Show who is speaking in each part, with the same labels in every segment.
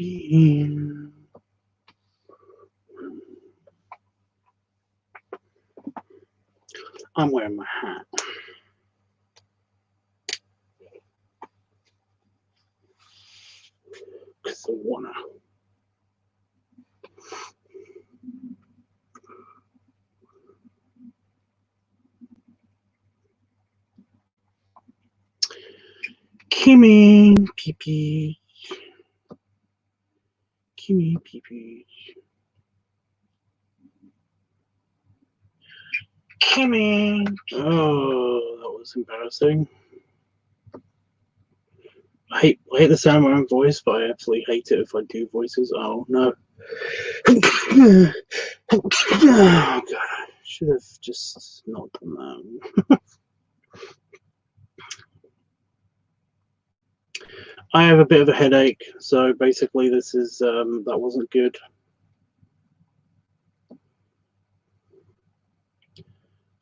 Speaker 1: TV. I'm wearing my hat. Because I wanna. Kimmy, pee-pee. Kimmy, pee-pee. Kimmy. Oh, that was embarrassing. I hate the sound of my own voice, but I absolutely hate it if I do voices. Oh no. Oh god, I should have just not done that. I have a bit of a headache, so basically this is that wasn't good.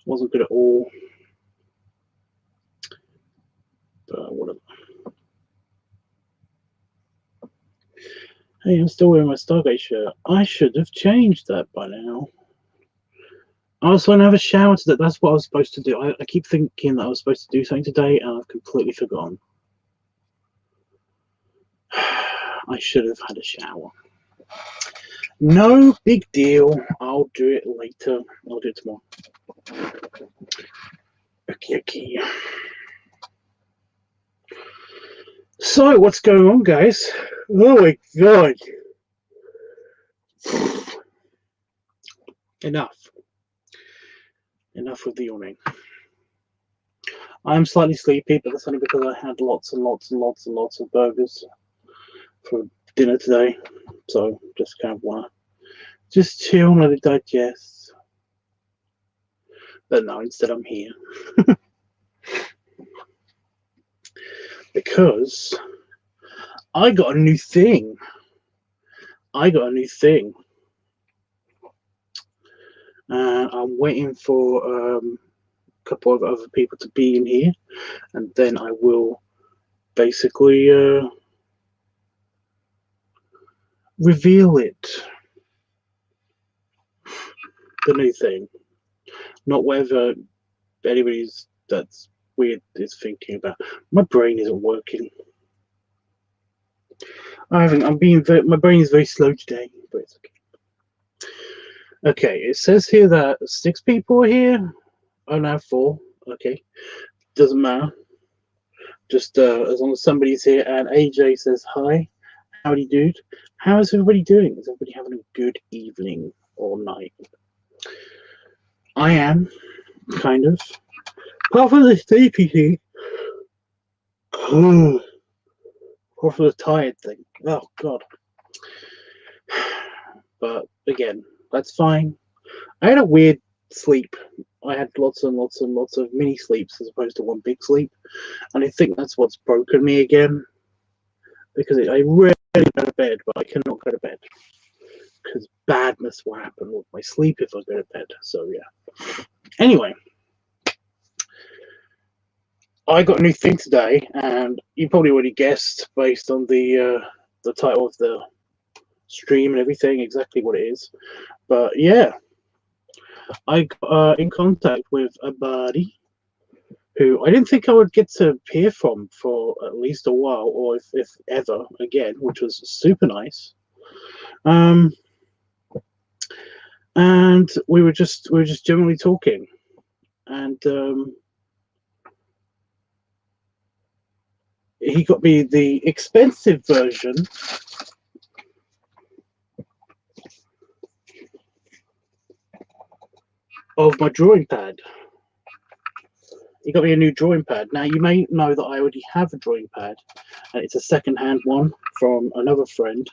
Speaker 1: Wasn't good at all. But whatever. Hey, I'm still wearing my Stargate shirt. I should have changed that by now. I was going to have a shower today. That's what I was supposed to do. I keep thinking that I was supposed to do something today, and I've completely forgotten. I should have had a shower. No big deal. I'll do it later. I'll do it tomorrow. Okay. So, what's going on, guys? Oh my god. Enough with the yawning. I'm slightly sleepy, but that's only because I had lots and lots of burgers for dinner today. So, just kind of want to just chill and let it digest. But no, instead I'm here. Because I got a new thing. I'm waiting for a couple of other people to be in here, and then I will basically reveal it. The new thing. Not whether anybody's that's weird is thinking about. My brain isn't working. My brain is very slow today, but it's okay. Okay, it says here that 6 people are here. Oh, now 4. Okay, doesn't matter. Just as long as somebody's here. And AJ says hi. Howdy, dude. How is everybody doing? Is everybody having a good evening or night? I am, kind of. Apart from the sleepy thing. Apart from the tired thing. Oh, God. But, again, that's fine. I had a weird sleep. I had lots and lots of mini sleeps as opposed to one big sleep. And I think that's what's broken me again. Because I rarely go to bed, but I cannot go to bed. Because badness will happen with my sleep if I go to bed. So, yeah. Anyway. I got a new thing today, and you probably already guessed based on the title of the stream and everything exactly what it is. But yeah, I got in contact with a buddy who I didn't think I would get to hear from for at least a while, or if ever again, which was super nice. And we were just generally talking, and he got me the expensive version of my drawing pad. He got me a new drawing pad. Now, you may know that I already have a drawing pad, and it's a second-hand one from another friend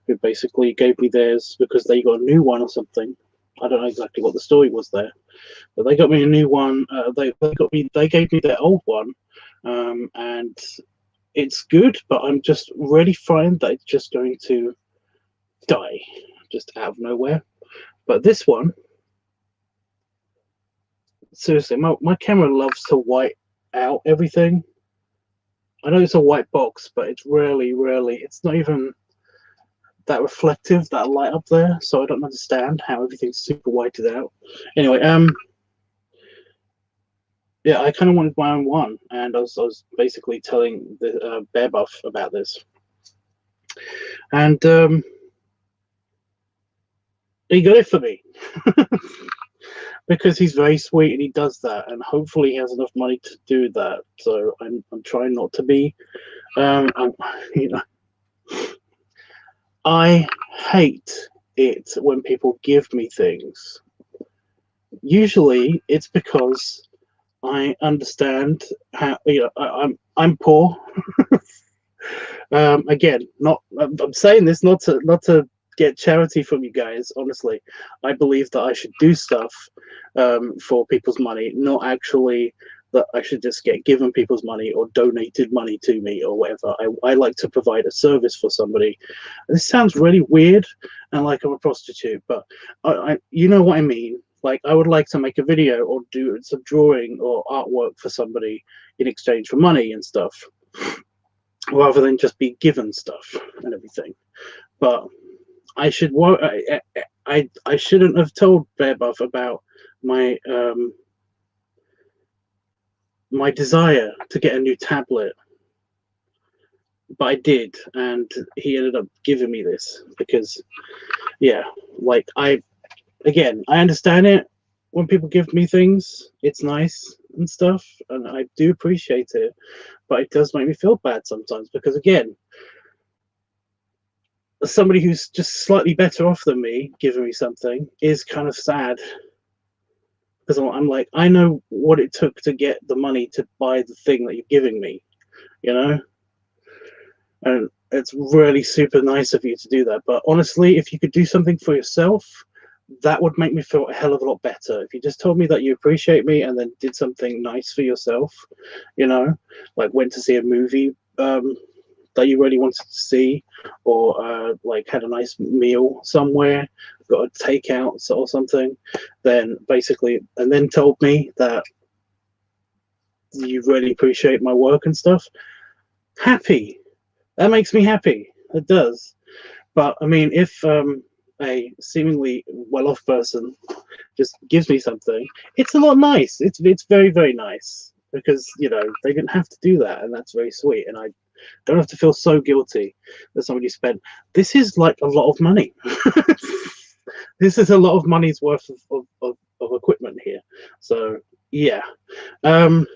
Speaker 1: who basically gave me theirs because they got a new one or something. I don't know exactly what the story was there, but they got me a new one. They gave me their old one, and it's good, but I'm just really finding that it's just going to die, just out of nowhere. But this one, seriously, my camera loves to white out everything. I know it's a white box, but it's rarely, it's not even that reflective, that light up there, so I don't understand how everything's super whited out. Anyway, yeah, I kind of wanted my own one, and I was basically telling the Bear Buff about this, and he got it for me because he's very sweet and he does that, and hopefully he has enough money to do that. So I'm trying not to be, you know, I hate it when people give me things. Usually, it's because I understand how, you know, I'm poor. Again, not I'm saying this not to get charity from you guys. Honestly, I believe that I should do stuff for people's money, not actually that I should just get given people's money or donated money to me or whatever. I like to provide a service for somebody. This sounds really weird and like I'm a prostitute, but you know what I mean. Like, I would like to make a video or do some drawing or artwork for somebody in exchange for money and stuff, rather than just be given stuff and everything. But I should I shouldn't have told Bear Buff about my my desire to get a new tablet, but I did, and he ended up giving me this because, yeah, like again, I understand it when people give me things. It's nice and stuff, and I do appreciate it, but it does make me feel bad sometimes because, again, somebody who's just slightly better off than me giving me something is kind of sad because I'm like, I know what it took to get the money to buy the thing that you're giving me, you know, and it's really super nice of you to do that. But honestly, if you could do something for yourself, that would make me feel a hell of a lot better. If you just told me that you appreciate me and then did something nice for yourself, you know, like went to see a movie that you really wanted to see, or like had a nice meal somewhere, got a takeout or something, then basically, and then told me that you really appreciate my work and stuff, happy. That makes me happy. It does. But I mean, if a seemingly well-off person just gives me something, it's a lot nice. It's very, very nice because, you know, they didn't have to do that, and that's very sweet. And I don't have to feel so guilty that somebody spent. This is like a lot of money. This is a lot of money's worth of equipment here. So yeah, I'm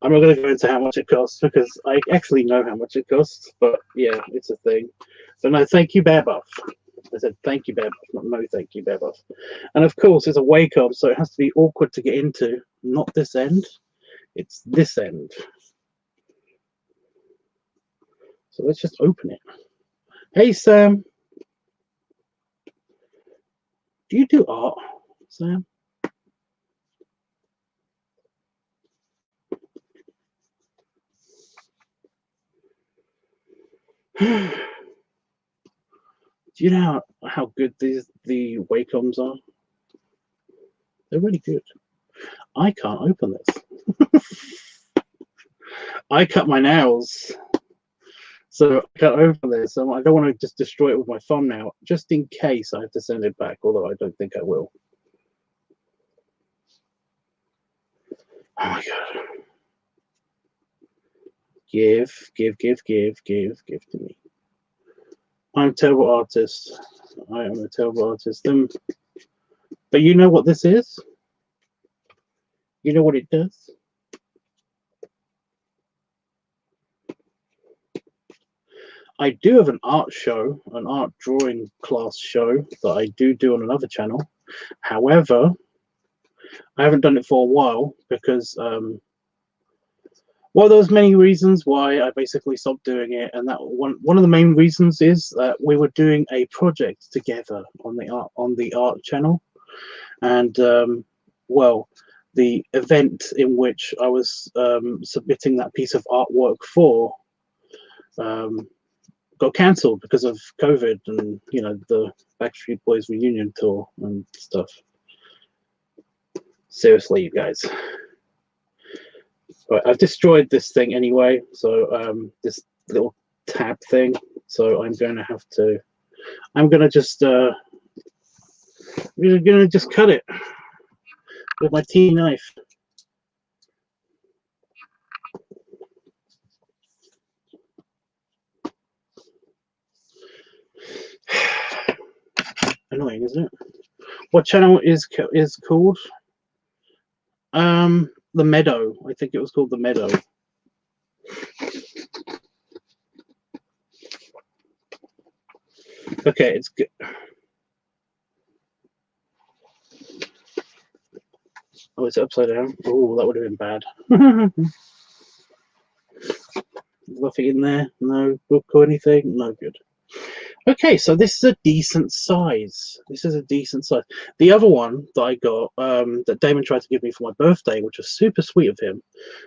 Speaker 1: not going to go into how much it costs because I actually know how much it costs. But yeah, it's a thing. So no, thank you, Bear Buff. I said thank you, Bear Buff, not no thank you, Bear Buff. And of course, it's a Wacom, so it has to be awkward to get into. Not this end. It's this end. So let's just open it. Hey, Sam. Do you do art, Sam? Do you know how good the Wacoms are? They're really good. I can't open this. I cut my nails, so I can't open this. So I don't want to just destroy it with my thumb now, just in case I have to send it back, although I don't think I will. Oh my god. Give to me. I'm a terrible artist. I am a terrible artist. But you know what this is? You know what it does? I do have an art show, an art drawing class show that I do on another channel. However, I haven't done it for a while because, well, there was many reasons why I basically stopped doing it, and that one of the main reasons is that we were doing a project together on the art channel, and well, the event in which I was submitting that piece of artwork for got cancelled because of COVID and, you know, the Backstreet Boys reunion tour and stuff. Seriously, you guys. Right, I've destroyed this thing anyway, so this little tab thing, So I'm going to have to. I'm going to just. We're going to just cut it with my tea knife. Annoying, isn't it? What channel is called? The Meadow. I think it was called the Meadow. Okay, it's good. Oh, it's upside down. Oh, that would have been bad. Nothing in there. No book or anything. No good. Okay, so this is a decent size. This is a decent size. The other one that I got, that Damon tried to give me for my birthday, which was super sweet of him,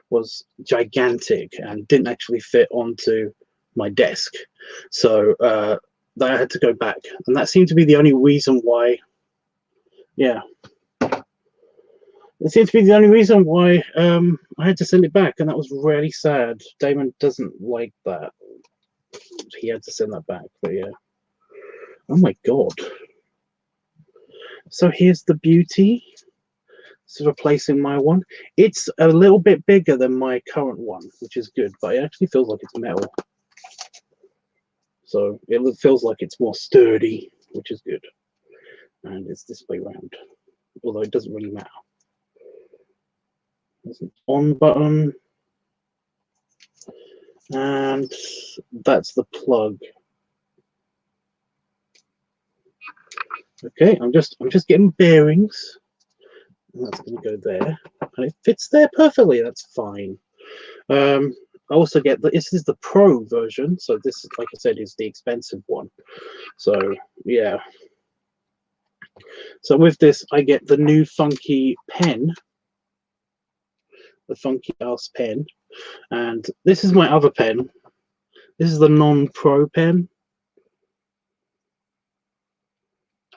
Speaker 1: was gigantic and didn't actually fit onto my desk. So I had to go back. And that seemed to be the only reason why, yeah. It seemed to be the only reason why I had to send it back, and that was really sad. Damon doesn't like that. He had to send that back, but yeah. Oh my god. So here's the beauty. It's replacing my one. It's a little bit bigger than my current one, which is good, but it actually feels like it's metal. So it feels like it's more sturdy, which is good. And it's this way around, although it doesn't really matter. There's an on button, and that's the plug. Okay, I'm just getting bearings. And that's going to go there, and it fits there perfectly. That's fine. I also get this is the Pro version, so this, like I said, is the expensive one. So yeah. So with this, I get the new funky pen, the funky ass pen, and this is my other pen. This is the non-Pro pen.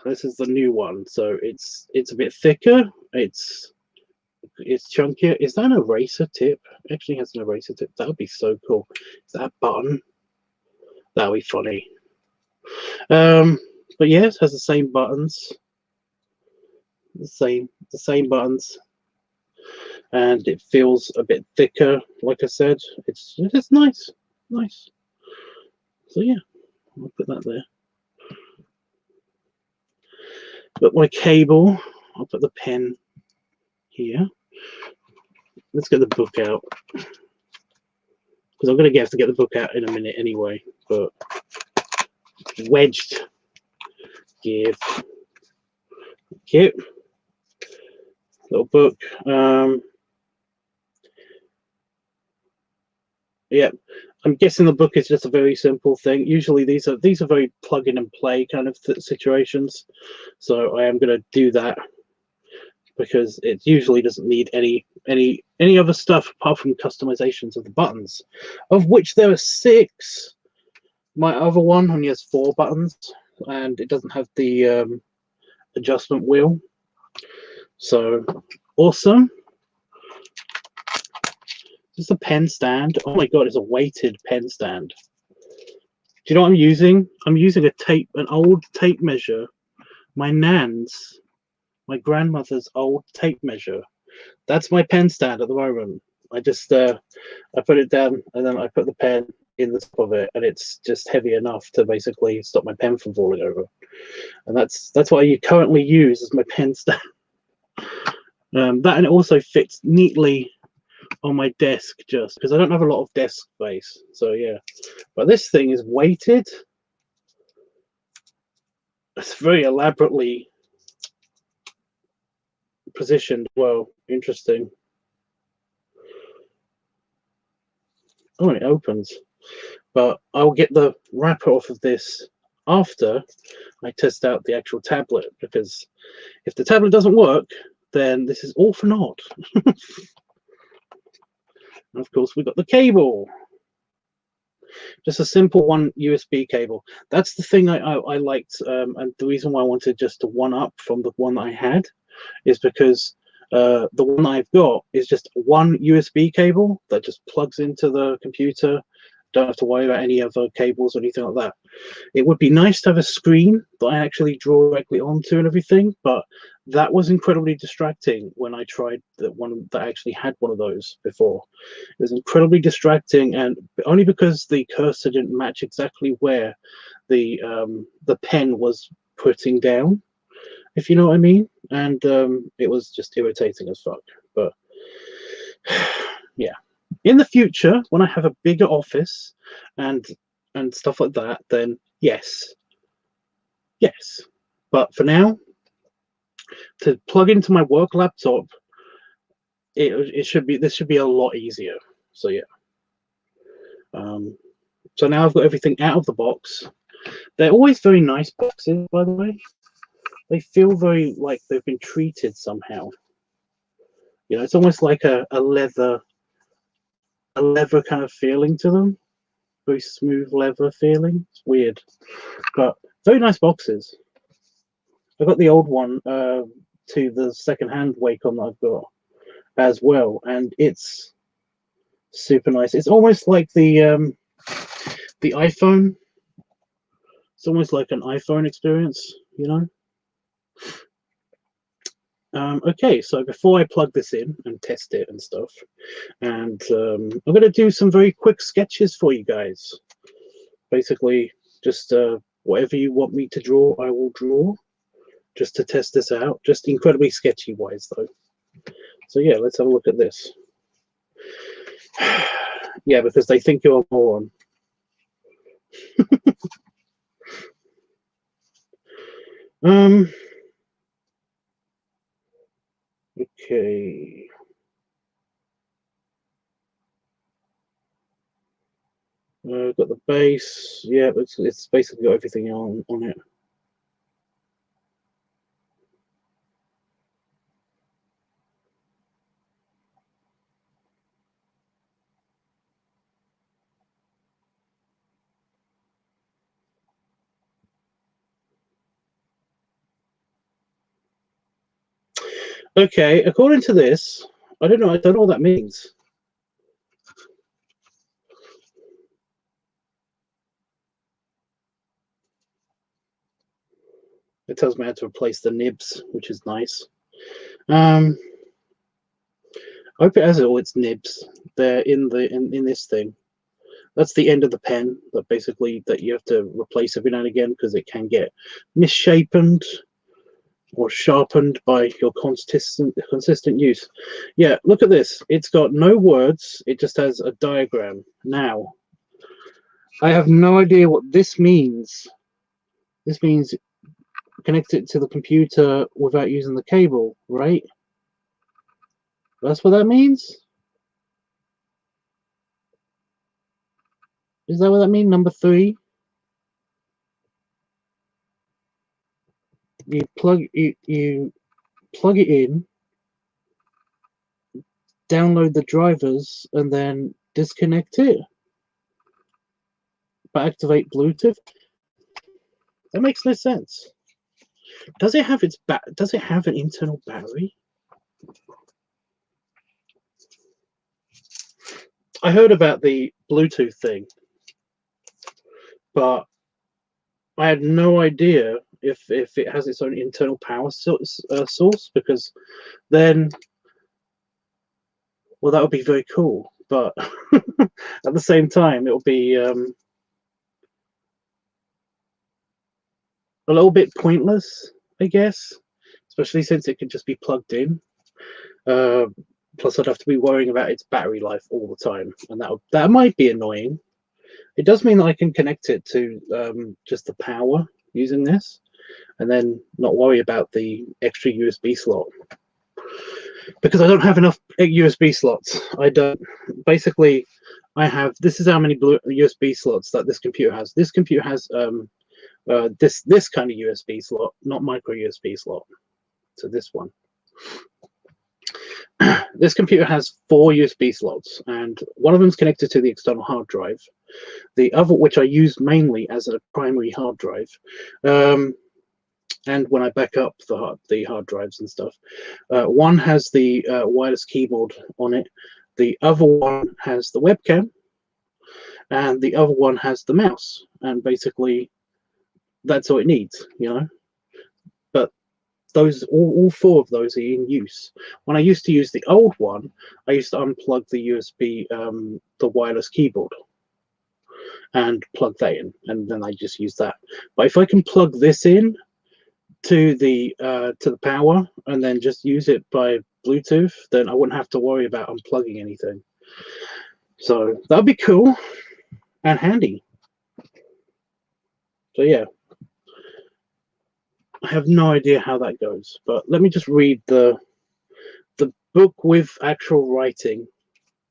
Speaker 1: This is the new one, so it's a bit thicker. It's chunkier. Is that an eraser tip? It actually has an eraser tip. That would be so cool. Is that a button? That would be funny. But yeah, it has the same buttons. The same buttons. And it feels a bit thicker, like I said. It's nice. Nice. So yeah, I'll put that there. Got my cable. I'll put the pen here. Let's get the book out, because I'm going to have to get the book out in a minute anyway. But wedged. Give. Cute. Little book. Yeah, I'm guessing the book is just a very simple thing. Usually these are very plug in and play kind of situations. So I am going to do that, because it usually doesn't need any other stuff apart from customizations of the buttons, of which there are 6. My other one only has 4 buttons, and it doesn't have the adjustment wheel. So awesome. This is a pen stand. Oh my god, it's a weighted pen stand. Do you know what I'm using? I'm using an old tape measure. My my grandmother's old tape measure. That's my pen stand at the moment. I just I put it down, and then I put the pen in the top of it, and it's just heavy enough to basically stop my pen from falling over. And that's what I currently use as my pen stand. That, and it also fits neatly on my desk, just because I don't have a lot of desk space. So yeah, but this thing is weighted. It's very elaborately positioned. Well, interesting. Oh, it opens. But I'll get the wrapper off of this after I test out the actual tablet, because if the tablet doesn't work, then this is all for naught. And of course, we've got the cable. Just a simple one USB cable. That's the thing I liked, and the reason why I wanted just to one up from the one that I had is because the one I've got is just one USB cable that just plugs into the computer, Don't have to worry about any other cables or anything like that. It would be nice to have a screen that I actually draw directly onto and everything, but that was incredibly distracting when I tried that I actually had one of those before. It was incredibly distracting, and only because the cursor didn't match exactly where the pen was putting down, if you know what I mean. And it was just irritating as fuck. But yeah, in the future, when I have a bigger office and stuff like that, then yes. But for now, to plug into my work laptop, this should be a lot easier. So yeah. So now I've got everything out of the box. They're always very nice boxes, by the way. They feel very like they've been treated somehow. You know, it's almost like a leather kind of feeling to them. Very smooth leather feeling. It's weird, but very nice boxes. I got the old one to the second-hand Wacom that I've got as well, and it's super nice. It's almost like the iPhone. It's almost like an iPhone experience, you know. Okay, so before I plug this in and test it and stuff, and I'm going to do some very quick sketches for you guys. Basically, just whatever you want me to draw, I will draw, just to test this out. Just incredibly sketchy wise, though. So yeah, let's have a look at this. Yeah, because they think you're a moron. Okay. Got the base. Yeah, it's basically got everything on it. Okay, according to this, I don't know what that means. It tells me how to replace the nibs, which is nice. I hope it has all its nibs there in this thing. That's the end of the pen that you have to replace every now and again because it can get misshapen or sharpened by your consistent use. Yeah, look at this. It's got no words. It just has a diagram. Now, I have no idea what this means. This means connect it to the computer without using the cable, right? That's what that means? Is that what that means? Number 3? You plug it in, download the drivers, and then disconnect it. But activate Bluetooth? That makes no sense. Does it have an internal battery? I heard about the Bluetooth thing, but I had no idea if it has its own internal power source, because then, well, that would be very cool. But at the same time, it will be a little bit pointless, I guess, especially since it could just be plugged in. Plus, I'd have to be worrying about its battery life all the time, and that might be annoying. It does mean that I can connect it to just the power using this, and then not worry about the extra USB slot. Because I don't have enough USB slots. I don't. Basically, this is how many USB slots that this computer has. This computer has this kind of USB slot, not micro USB slot. So this one. This computer has 4 USB slots, and one of them is connected to the external hard drive. The other, which I use mainly as a primary hard drive, and when I back up the hard drives and stuff, one has the wireless keyboard on it. The other one has the webcam, and the other one has the mouse, and basically that's all it needs, you know. But those all four of those are in use. When I used to use the old one, I used to unplug the USB, the wireless keyboard, and plug that in, and then I just use that. But if I can plug this in to the power and then just use it by Bluetooth, then I wouldn't have to worry about unplugging anything. So that'd be cool and handy. So yeah, I have no idea how that goes, but let me just read the book with actual writing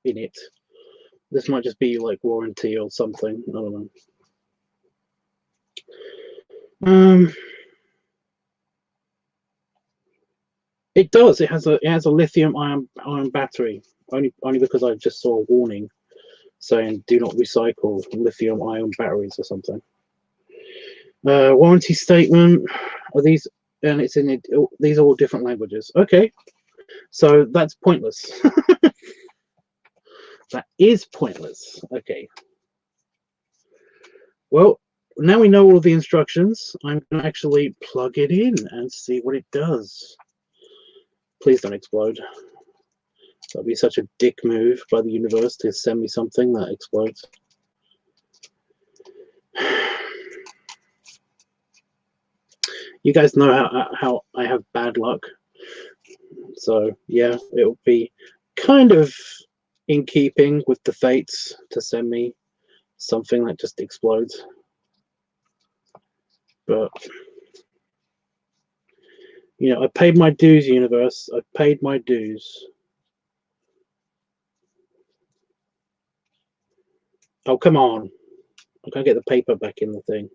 Speaker 1: in it. This might just be like warranty or something. I don't know. It does. It has a lithium ion battery. Only because I just saw a warning saying do not recycle lithium ion batteries or something. Warranty statement. Are these? And it's in it. These are all different languages. Okay, so that's pointless. That is pointless. Okay. Well, now we know all the instructions. I'm going to actually plug it in and see what it does. Please don't explode. That'd be such a dick move by the universe to send me something that explodes. You guys know how I have bad luck. So yeah, it'll be kind of in keeping with the fates to send me something that just explodes. But you know, I paid my dues, universe. I paid my dues. Oh, come on. I can't get the paper back in the thing.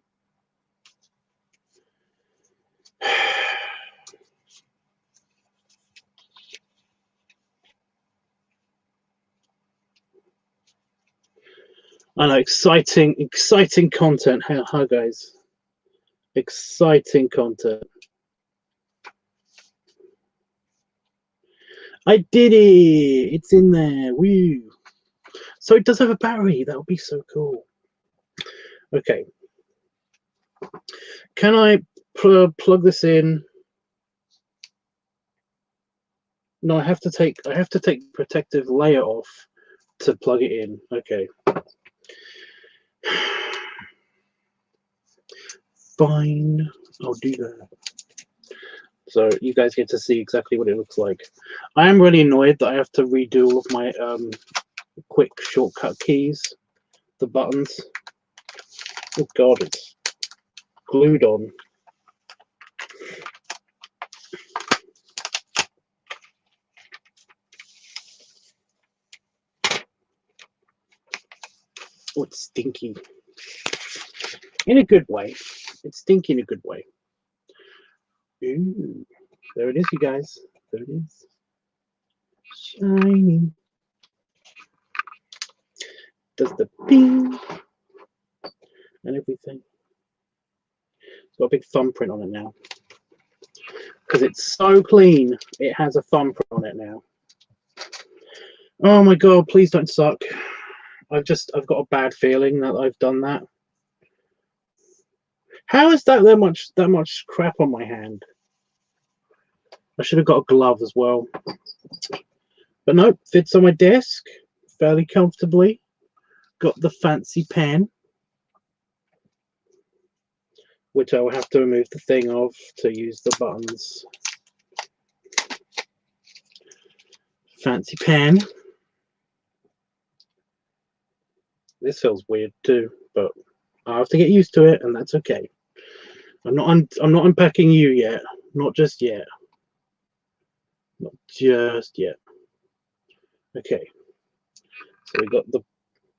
Speaker 1: I know, exciting content. Hi guys. Exciting content. I did it! It's in there. Woo! So it does have a battery. That would be so cool. Okay. Can I plug this in? No, I have to take protective layer off to plug it in. Okay. Fine. I'll do that. So you guys get to see exactly what it looks like. I am really annoyed that I have to redo all of my quick shortcut keys, the buttons. Oh god, it's glued on. Oh, it's stinky. In a good way. It's stinky in a good way. Ooh, there it is, you guys. There it is. Shiny. Does the ping and everything. It's got a big thumbprint on it now. Because it's so clean, it has a thumbprint on it now. Oh my god, please don't suck. I've got a bad feeling that I've done that. How is that much crap on my hand? I should have got a glove as well. But nope, fits on my desk fairly comfortably. Got the fancy pen, which I will have to remove the thing of to use the buttons. Fancy pen. This feels weird too, but I have to get used to it, and that's okay. I'm not unpacking you yet. Not just yet. Not just yet. Okay. So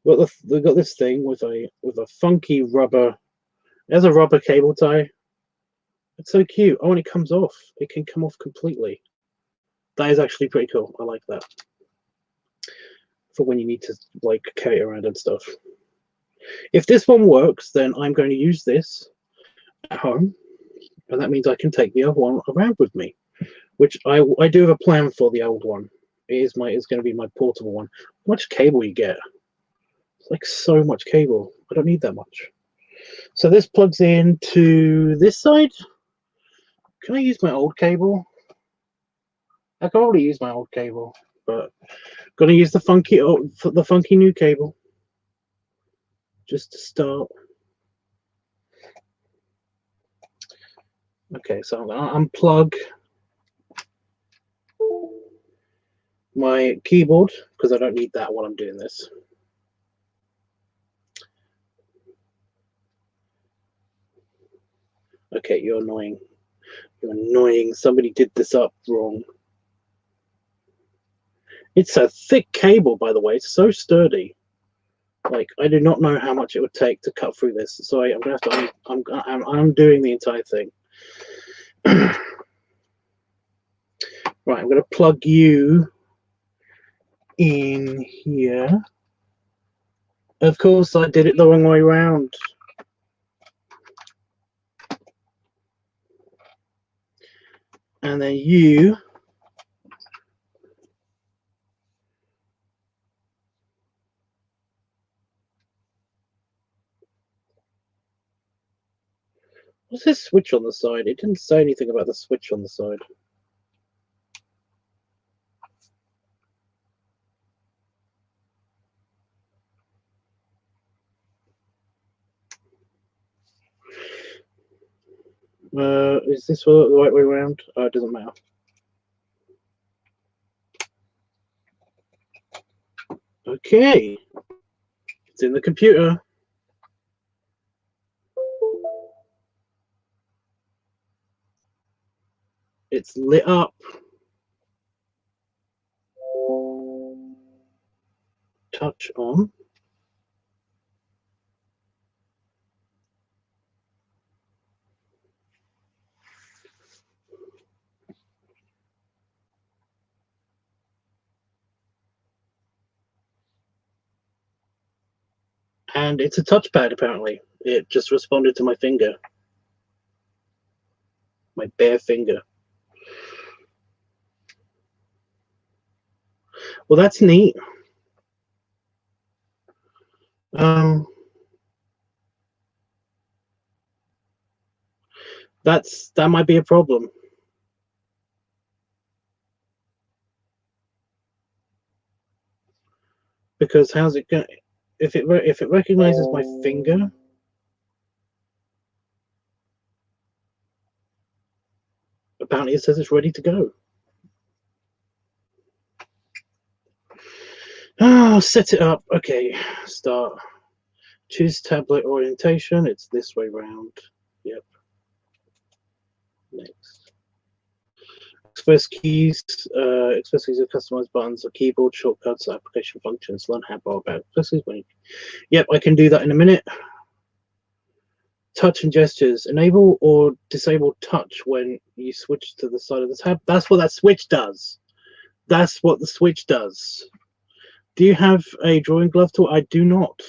Speaker 1: we got this thing with a funky rubber. There's a rubber cable tie. It's so cute. Oh, and it comes off. It can come off completely. That is actually pretty cool. I like that. For when you need to like carry it around and stuff. If this one works, then I'm going to use this at home, and that means I can take the other one around with me, which I do have a plan for the old one. It's going to be my portable one. How much cable you get? like so much cable. I don't need that much. So this plugs into this side. Can I use my old cable? I can probably use my old cable, but I'm gonna use the funky new cable just to start. Okay, so I'm gonna unplug my keyboard because I don't need that while I'm doing this. Okay, you're annoying. You're annoying. Somebody did this up wrong. It's a thick cable, by the way. It's so sturdy. Like, I do not know how much it would take to cut through this. So I'm gonna have to. I'm undoing the entire thing. Right, I'm gonna plug you in here. Of course, I did it the wrong way around. And then you. What's this switch on the side? It didn't say anything about the switch on the side. Is this the right way around? Oh, it doesn't matter. Okay. It's in the computer. It's lit up. Touch on. And it's a touchpad, apparently. It just responded to my finger. My bare finger. Well, that's neat. That might be a problem. Because how's it going? If it recognizes my finger, apparently it says it's ready to go. Oh, set it up. Okay, start. Choose tablet orientation. It's this way round. Yep. Next. Express keys. Express keys are customized buttons or keyboard shortcuts, application functions. Learn how about express keys. Yep, I can do that in a minute. Touch and gestures. Enable or disable touch when you switch to the side of the tab. That's what that switch does. That's what the switch does. Do you have a drawing glove tool? I do not.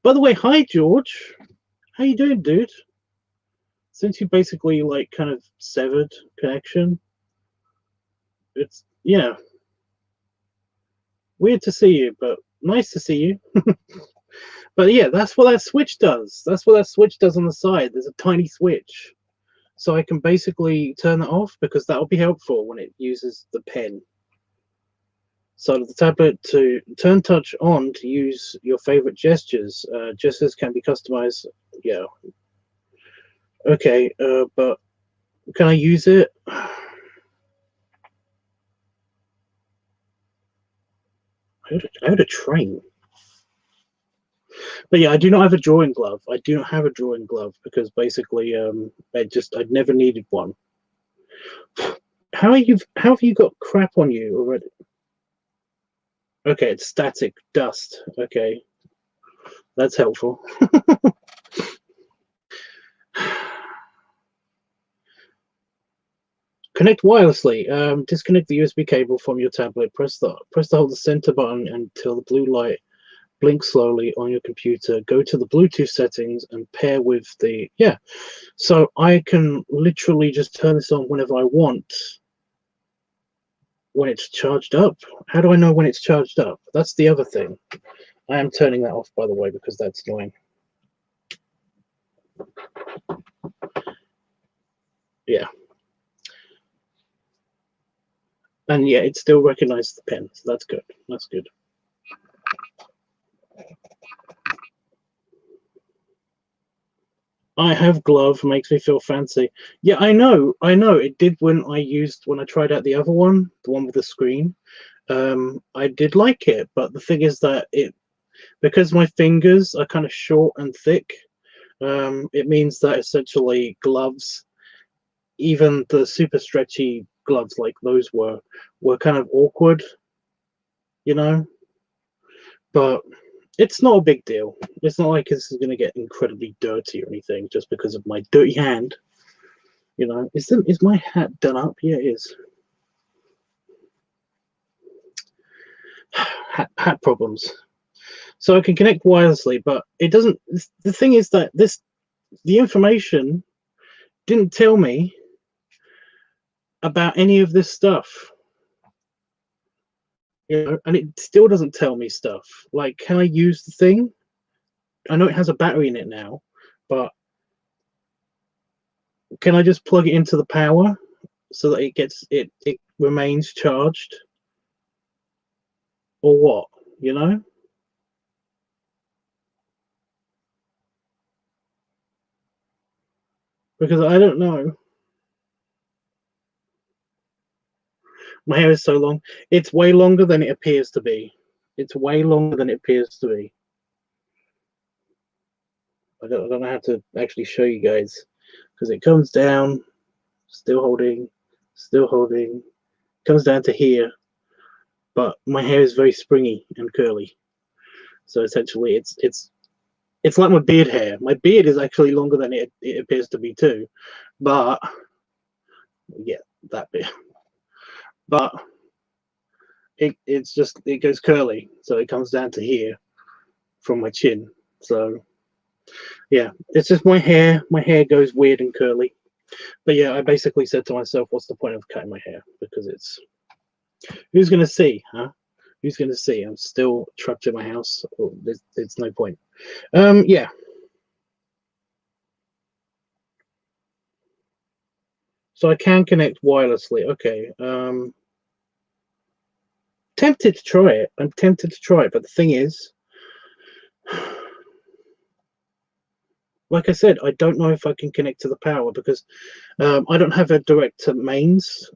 Speaker 1: By the way, hi George. How you doing, dude? Since you basically like kind of severed connection, it's yeah. Weird to see you, but nice to see you. But yeah, that's what that switch does. That's what that switch does on the side. There's a tiny switch. So I can basically turn that off because that will be helpful when it uses the pen side of the tablet to turn touch on to use your favorite gestures. Gestures can be customized. Yeah. Okay, but can I use it? I heard a train. But yeah, I do not have a drawing glove. I do not have a drawing glove because basically, I'd never needed one. How have you got crap on you already? Okay, it's static dust. Okay, that's helpful. Connect wirelessly. Disconnect the USB cable from your tablet. Press the hold the center button until the blue light blinks slowly on your computer. Go to the Bluetooth settings and pair with the So I can literally just turn this on whenever I want. When it's charged up. How do I know when it's charged up? That's the other thing. I am turning that off, by the way, because that's annoying. Yeah. And yeah, it still recognized the pen, so that's good. That's good. I have glove, makes me feel fancy. Yeah, I know. It did when I tried out the other one, the one with the screen. I did like it, but the thing is that because my fingers are kind of short and thick, it means that essentially gloves, even the super stretchy gloves like those were kind of awkward, you know. But it's not a big deal. It's not like this is going to get incredibly dirty or anything just because of my dirty hand. You know, is my hat done up? Yeah, it is. Hat problems. So I can connect wirelessly, but it doesn't. The thing is that the information didn't tell me about any of this stuff. You know, and it still doesn't tell me stuff. Like, can I use the thing? I know it has a battery in it now, but can I just plug it into the power so that it remains charged? Or what, you know? Because I don't know. My hair is so long. It's way longer than it appears to be. It's way longer than it appears to be. I don't know how to actually show you guys because it comes down, still holding, comes down to here. But my hair is very springy and curly. So essentially, it's like my beard hair. My beard is actually longer than it appears to be too. But yeah, that bit. But it goes curly, so it comes down to here from my chin. So yeah, it's just my hair. My hair goes weird and curly. But yeah, I basically said to myself, what's the point of cutting my hair? Because who's gonna see, huh? Who's gonna see? I'm still trapped in my house. Oh, there's no point. Yeah. So I can connect wirelessly. Okay. Tempted to try it. I'm tempted to try it, but the thing is, like I said, I don't know if I can connect to the power because I don't have a direct to mains,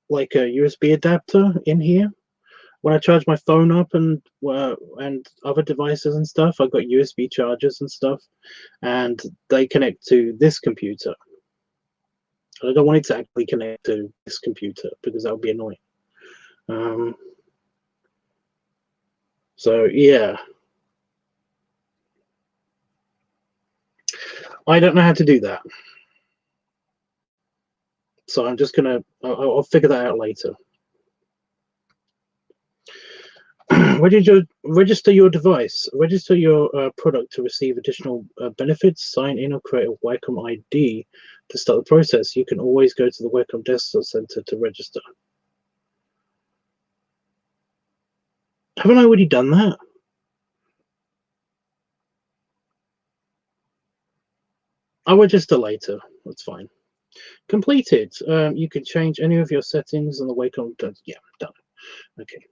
Speaker 1: like a USB adapter in here. When I charge my phone up and other devices and stuff, I've got USB chargers and stuff, and they connect to this computer. And I don't want it to actually connect to this computer because that would be annoying. So yeah, I don't know how to do that. So I'm just gonna, I'll figure that out later. Where did you register your device? Register your product to receive additional benefits. Sign in or create a Wacom ID to start the process. You can always go to the Wacom Desktop Center to register. Haven't I already done that? I'll register later. That's fine. Completed. You can change any of your settings on the Wacom. Yeah, done. Okay.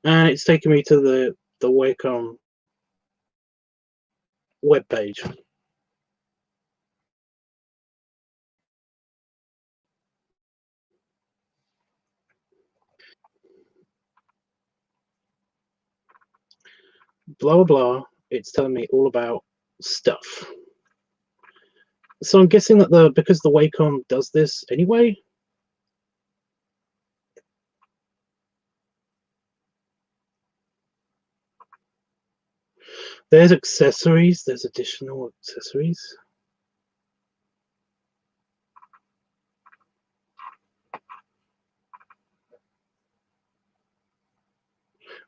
Speaker 1: And it's taken me to the Wacom web page. Blah blah blah. It's telling me all about stuff. So I'm guessing that because the Wacom does this anyway. There's accessories. There's additional accessories.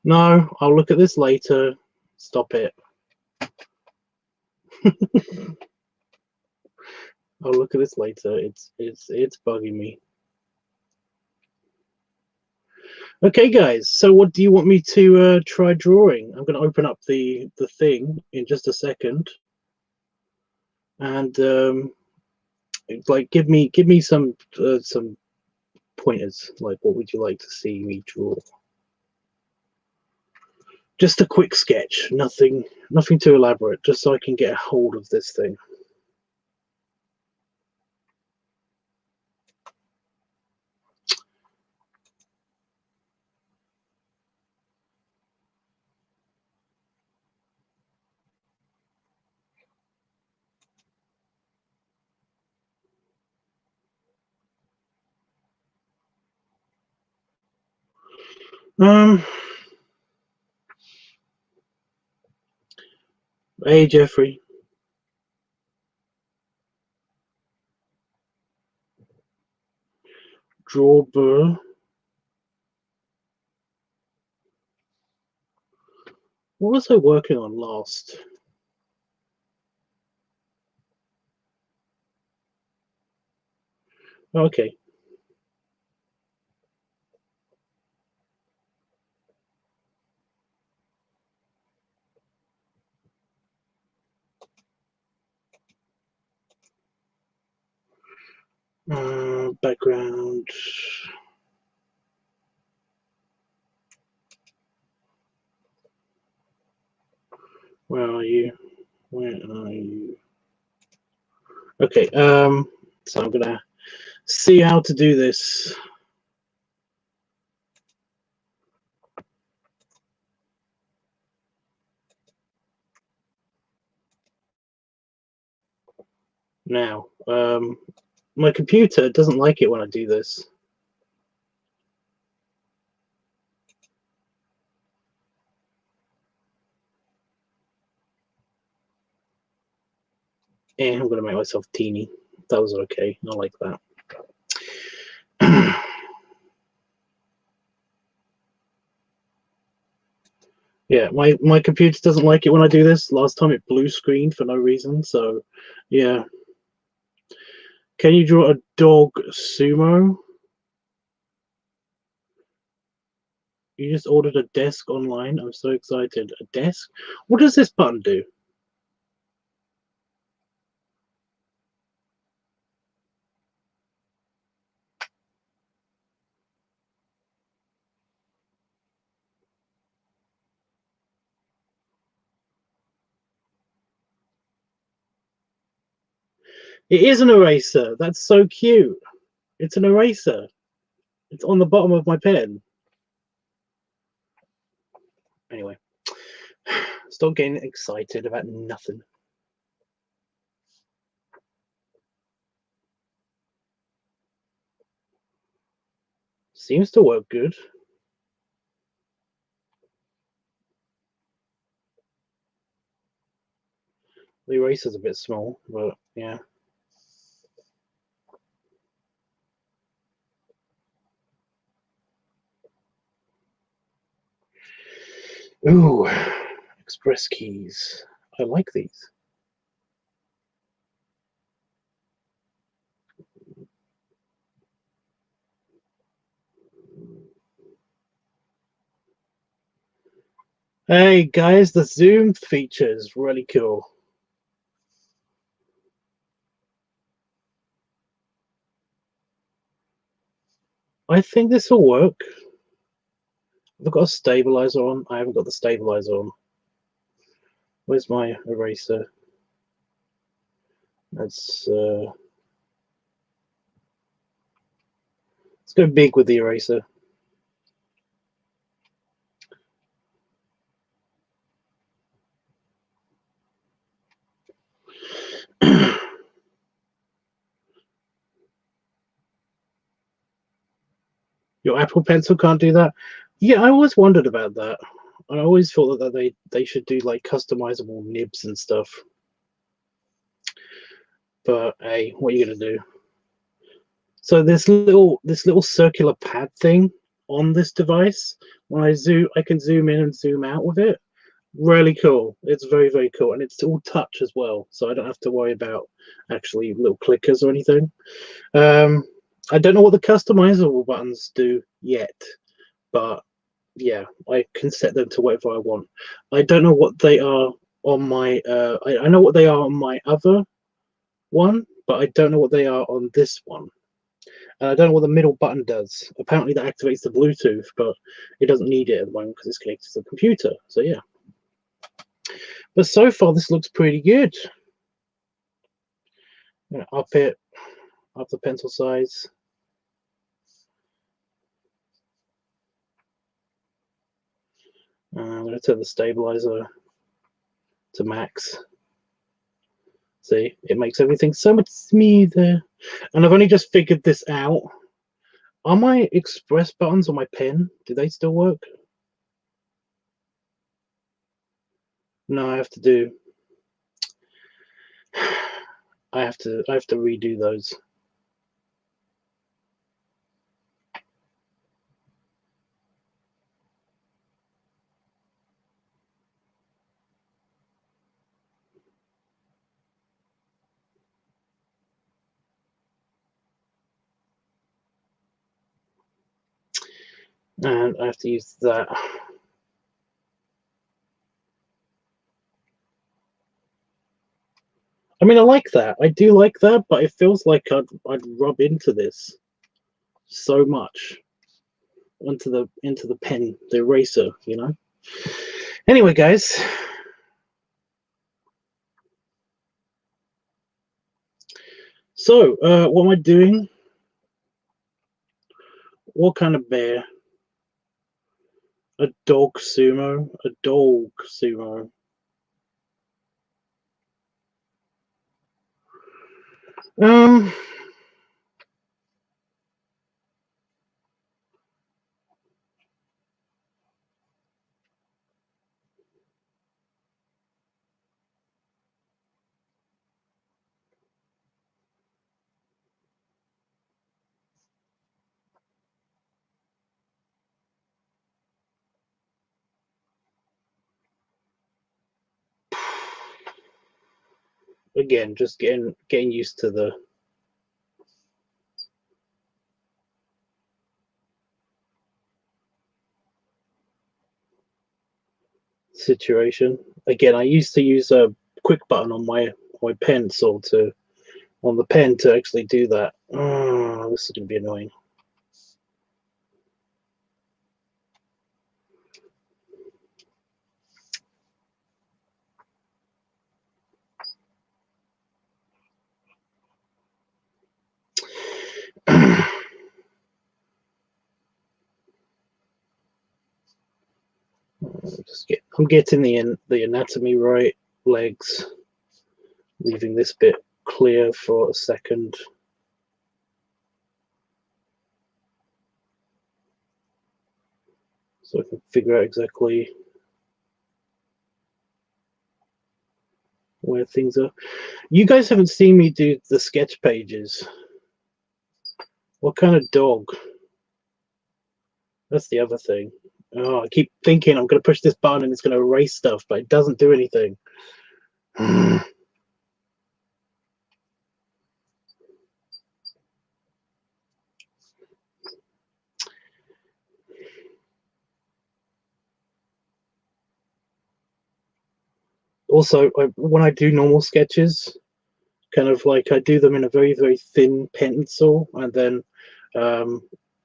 Speaker 1: No, I'll look at this later. Stop it. I'll look at this later. It's bugging me. Okay, guys. So what do you want me to try drawing? I'm going to open up the thing in just a second, and like give me some pointers. Like, what would you like to see me draw? Just a quick sketch, nothing too elaborate, just so I can get a hold of this thing. Hey Jeffrey. Draw burr. What was I working on last? Okay. Background. Where are you? Where are you? Okay. So I'm gonna see how to do this. Now, my computer doesn't like it when I do this. I'm going to make myself teeny. That was okay. I like that. Yeah, my computer doesn't like it when I do this. Last time it blue screened for no reason. So, yeah. Can you draw a dog sumo? You just ordered a desk online. I'm so excited. A desk? What does this button do? It is an eraser. That's so cute. It's an eraser. It's on the bottom of my pen. Anyway, stop getting excited about nothing. Seems to work good. The eraser's a bit small, but yeah. Ooh, express keys. I like these. Hey guys, the zoom feature is really cool. I think this will work. I've got a stabilizer on. I haven't got the stabilizer on. Where's my eraser? Let's go big with the eraser. Your Apple Pencil can't do that? Yeah, I always wondered about that. I always thought that they should do like customizable nibs and stuff. But hey, what are you gonna do? So this little circular pad thing on this device, when I can zoom in and zoom out with it. Really cool. It's very, very cool, and it's all touch as well, so I don't have to worry about actually little clickers or anything. I don't know what the customizable buttons do yet, but yeah, I can set them to whatever I want. I don't know what they are on my I know what they are on my other one, but I don't know what they are on this one. And I don't know what the middle button does. Apparently that activates the Bluetooth, but it doesn't need it at the moment because it's connected to the computer. So yeah. But so far this looks pretty good. Up it, up the pencil size. I'm going to turn the stabilizer to max. See, it makes everything so much smoother. And I've only just figured this out. Are my express buttons on my pen, do they still work? No, I have to do. I have to redo those. And I have to use that. I mean, I like that. I do like that, but it feels like I'd rub into this so much into the pen, the eraser, you know. Anyway, guys. So, what am I doing? What kind of bear? A dog sumo. A dog sumo. Um. Again, just getting used to the situation. Again, I used to use a quick button on my pencil to on the pen to actually do that. Oh, this is gonna be annoying. I'm getting the anatomy right. Legs, leaving this bit clear for a second. So I can figure out exactly where things are. You guys haven't seen me do the sketch pages. What kind of dog? That's the other thing. Oh, I keep thinking I'm going to push this button and it's going to erase stuff, but it doesn't do anything. Also, when I do normal sketches, kind of like I do them in a very, very thin pencil, and then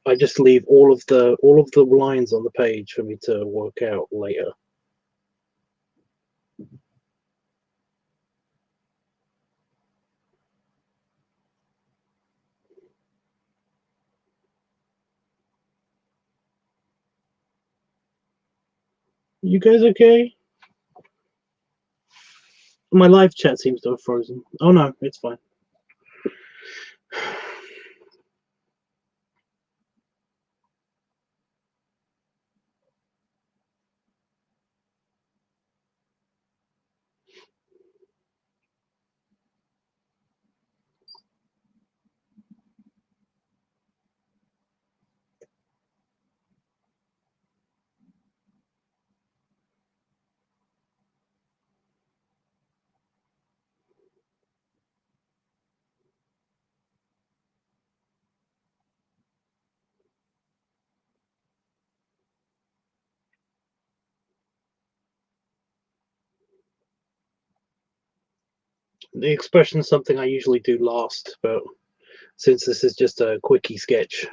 Speaker 1: I just leave all of the lines on the page for me to work out later. You guys okay? My live chat seems to have frozen. Oh no, it's fine. The expression is something I usually do last, but since this is just a quickie sketch.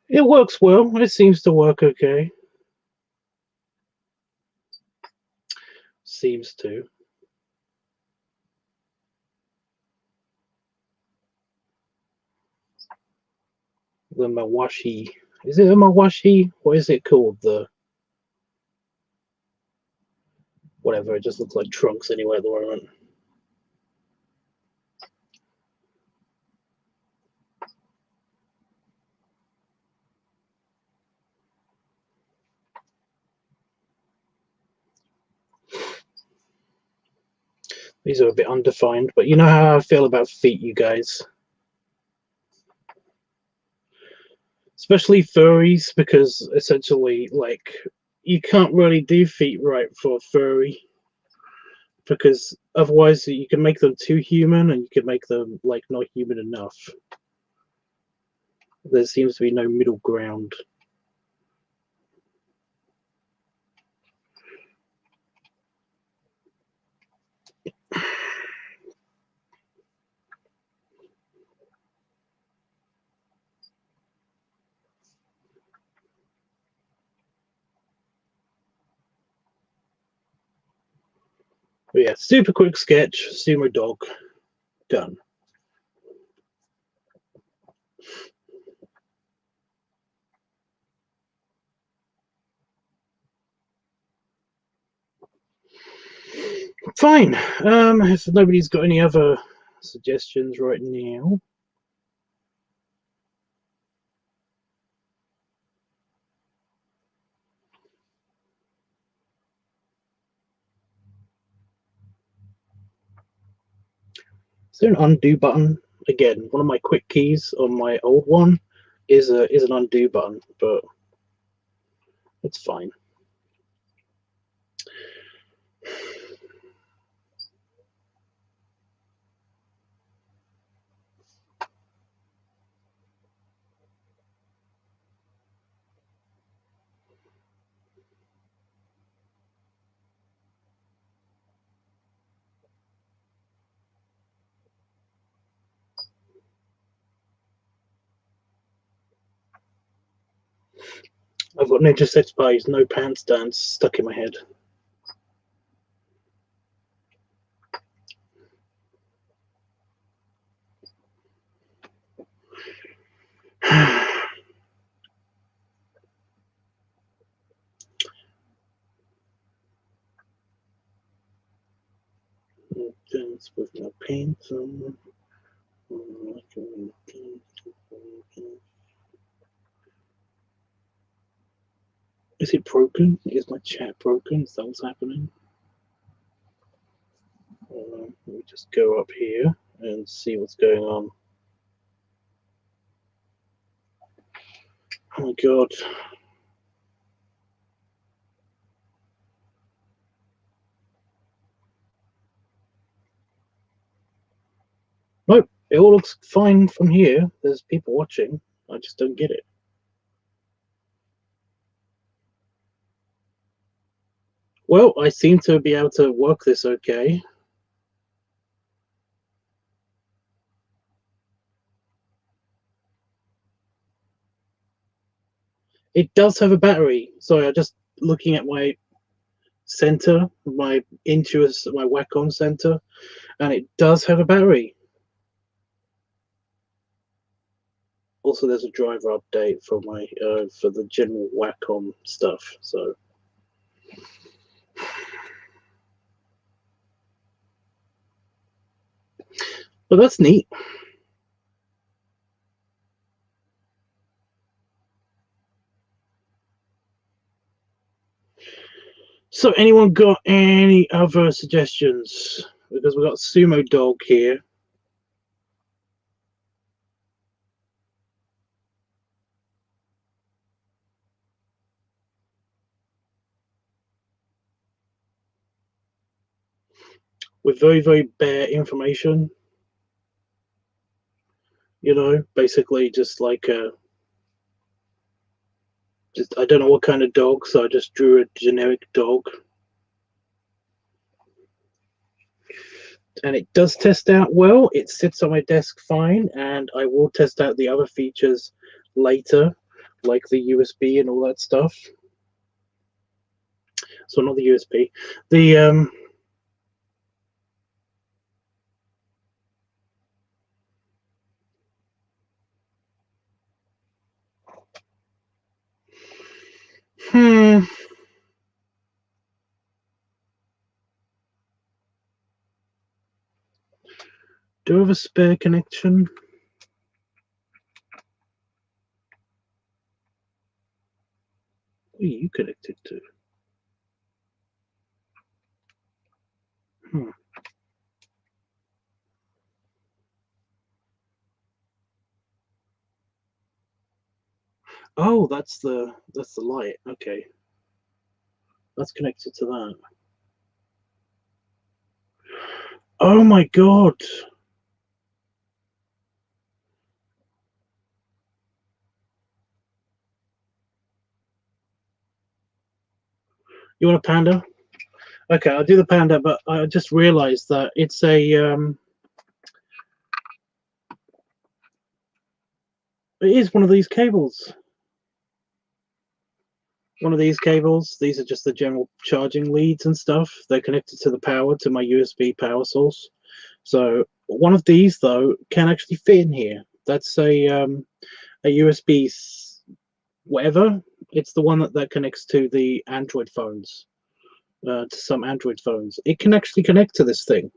Speaker 1: It works well. It seems to work okay. Seems to. The Mawashi. Is it a Mawashi? What is it called? The whatever. It just looks like trunks anyway at the moment. These are a bit undefined, but you know how I feel about feet, you guys. Especially furries, because essentially, like, you can't really do feet right for a furry, because otherwise you can make them too human and you can make them like not human enough. There seems to be no middle ground. But yeah, super quick sketch, sumo dog, done. Fine. If nobody's got any other suggestions right now. Is there an undo button? Again, one of my quick keys on my old one is an undo button, but it's fine. I've got Ninja Six Pies, no pants dance stuck in my head. Dance with no pants on. Is it broken? Is my chat broken? Is that what's happening? Let me just go up here and see what's going on. Oh my god. Nope, it all looks fine from here. There's people watching. I just don't get it. Well, I seem to be able to work this okay. It does have a battery. Sorry, I'm just looking at my center, my Intuos, my Wacom center, and it does have a battery. Also, there's a driver update for my for the general Wacom stuff. So But that's neat. So anyone got any other suggestions? Because we've got Sumo Dog here. With very, very bare information. You know, basically just like I don't know what kind of dog, so I just drew a generic dog. And it does test out well. It sits on my desk fine, and I will test out the other features later, like the USB and all that stuff. So not the USB, the do I have a spare connection? What are you connected to? Oh, that's the light. Okay, that's connected to that. Oh my god! You want a Panda? Okay, I'll do the Panda, but I just realized that it's a it is one of these cables. One of these cables. These are just the general charging leads and stuff. They're connected to the power, to my USB power source. So one of these though can actually fit in here. That's a USB whatever. It's the one that connects to the Android phones. To some Android phones, it can actually connect to this thing.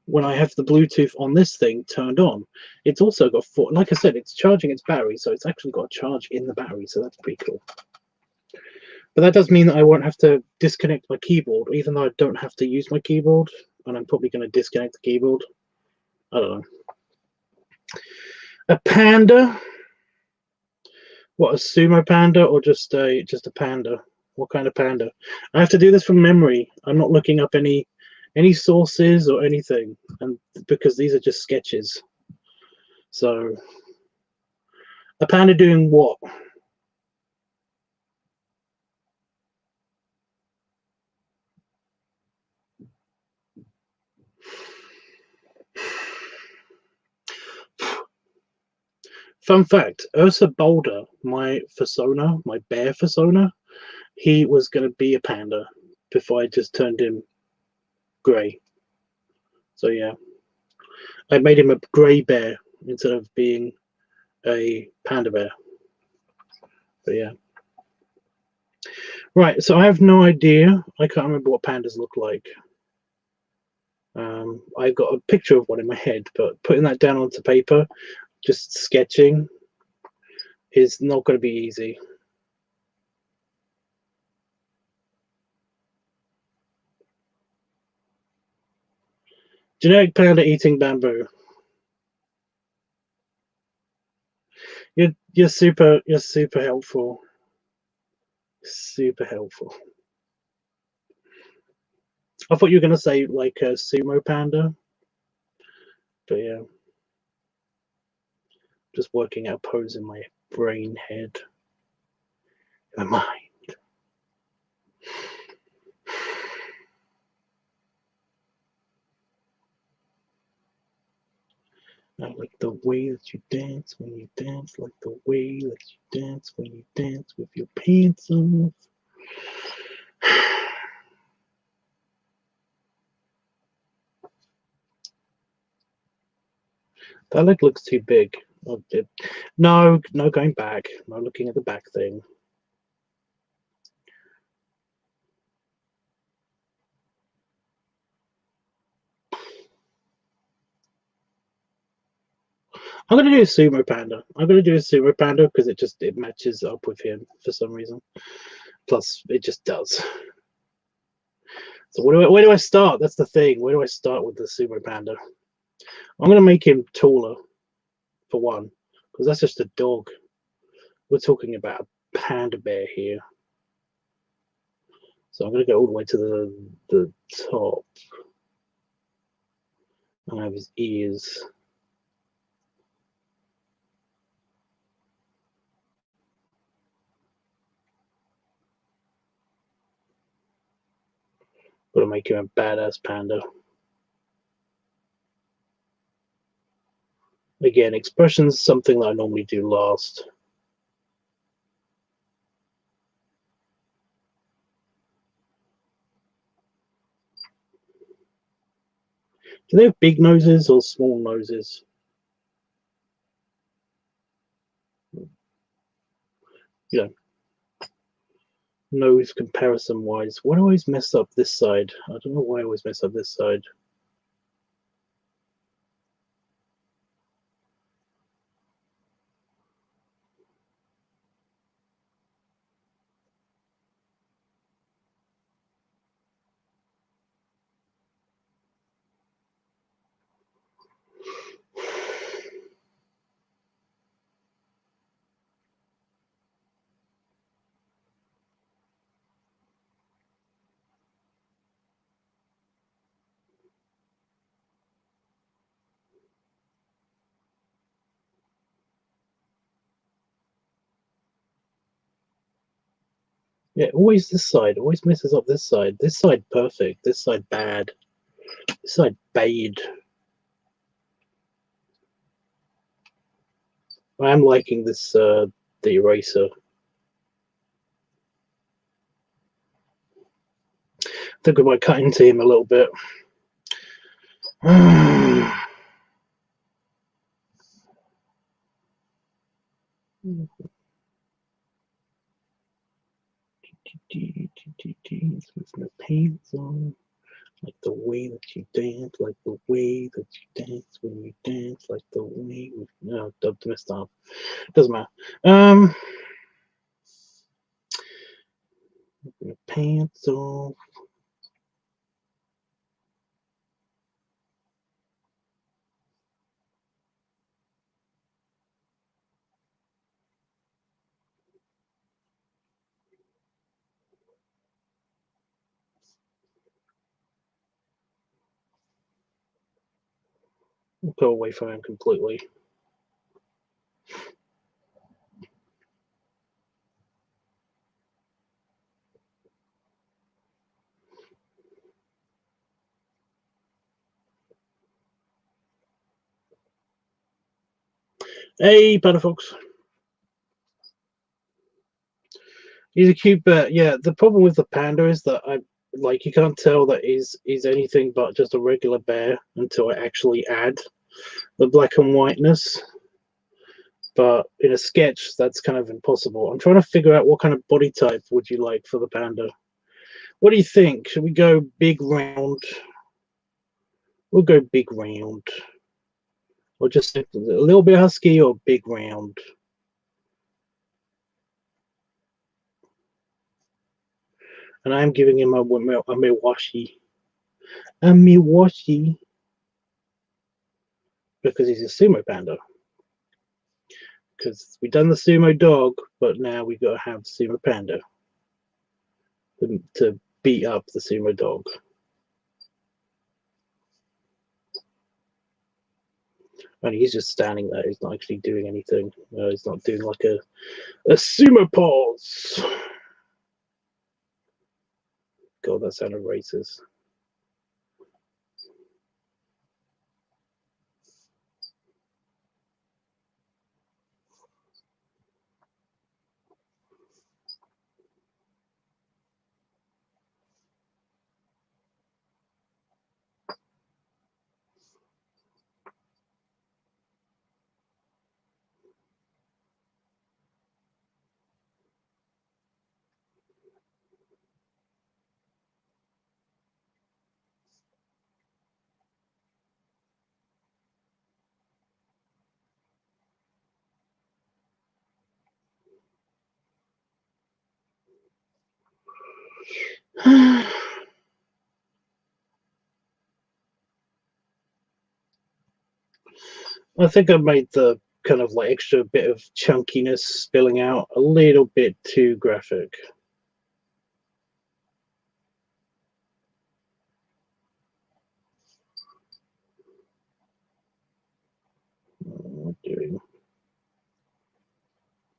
Speaker 1: When I have the Bluetooth on this thing turned on, it's also got like I said, it's charging its battery, so it's actually got a charge in the battery, so that's pretty cool. But that does mean that I won't have to disconnect my keyboard, even though I don't have to use my keyboard, and I'm probably going to disconnect the keyboard. I don't know. A Panda? What, a Sumo Panda or just a Panda? What kind of Panda? I have to do this from memory. I'm not looking up any sources or anything, and because these are just sketches. So a Panda doing what? Fun fact, Ursa Boulder, my persona, my bear persona, he was going to be a panda before I just turned him grey. So yeah, I made him a grey bear instead of being a panda bear. But yeah. Right, so I have no idea. I can't remember what pandas look like. I've got a picture of one in my head, but putting that down onto paper, just sketching, is not going to be easy. Generic panda eating bamboo. You're super helpful. Super helpful. I thought you were going to say like a sumo panda, but yeah, just working out pose in my brain head, in my mind. I like the way that you dance when you dance, like the way that you dance when you dance with your pants off. That leg looks too big. Oh, no, going back. No looking at the back thing. I'm gonna do a sumo panda. I'm gonna do a sumo panda because it matches up with him for some reason. Plus, it just does. So where do I start? That's the thing. Where do I start with the sumo panda? I'm gonna make him taller for one, because that's just a dog. We're talking about a panda bear here. So I'm gonna go all the way to the top. I have his ears. Gotta make him a badass panda. Again, expressions something that I normally do last. Do they have big noses or small noses? You know, nose comparison wise. Why do I always mess up this side? I don't know why I always mess up this side. Yeah, always this side. Always messes up this side. This side perfect. This side bad. This side bad. I am liking this the eraser. I think we might cut into him a little bit. With no pants on, like the way that you dance, like the way that you dance when you dance, like the way. No, dubbed messed up. Doesn't matter. No pants off. Go away from him completely. Hey, Panafox. He's a cute bear. Yeah, the problem with the panda is that you can't tell that he's anything but just a regular bear until I actually add the black and whiteness. But in a sketch, that's kind of impossible. I'm trying to figure out what kind of body type would you like for the panda. What do you think? Should we go big round? We'll go big round. Or just a little bit husky or big round. And I'm giving him a Miwashi. A Miwashi. Because he's a sumo panda. Because we've done the sumo dog, but now we've got to have sumo panda to beat up the sumo dog. And he's just standing there. He's not actually doing anything. He's not doing like a sumo pose. God, that sounded racist. I think I made the kind of like extra bit of chunkiness spilling out a little bit too graphic. What am I doing?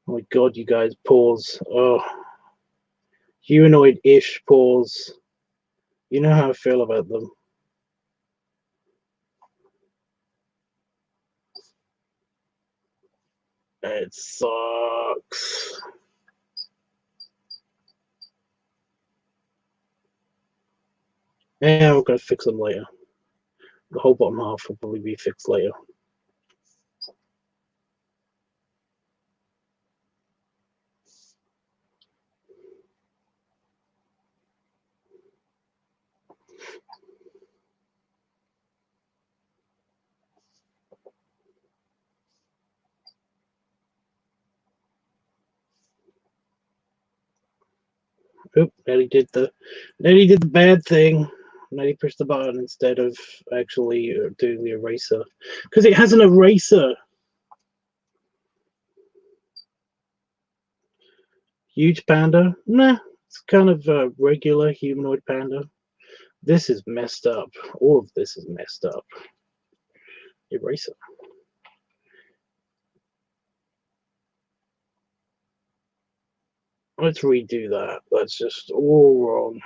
Speaker 1: Oh my god, you guys, pause. Oh, humanoid-ish pause. You know how I feel about them. It sucks. Yeah, we're going to fix them later. The whole bottom half will probably be fixed later. Oop, nearly did the bad thing. Nearly pushed the button instead of actually doing the eraser. Because it has an eraser. Huge panda? Nah, it's kind of a regular humanoid panda. This is messed up. All of this is messed up. Eraser. Let's redo that. That's just all wrong.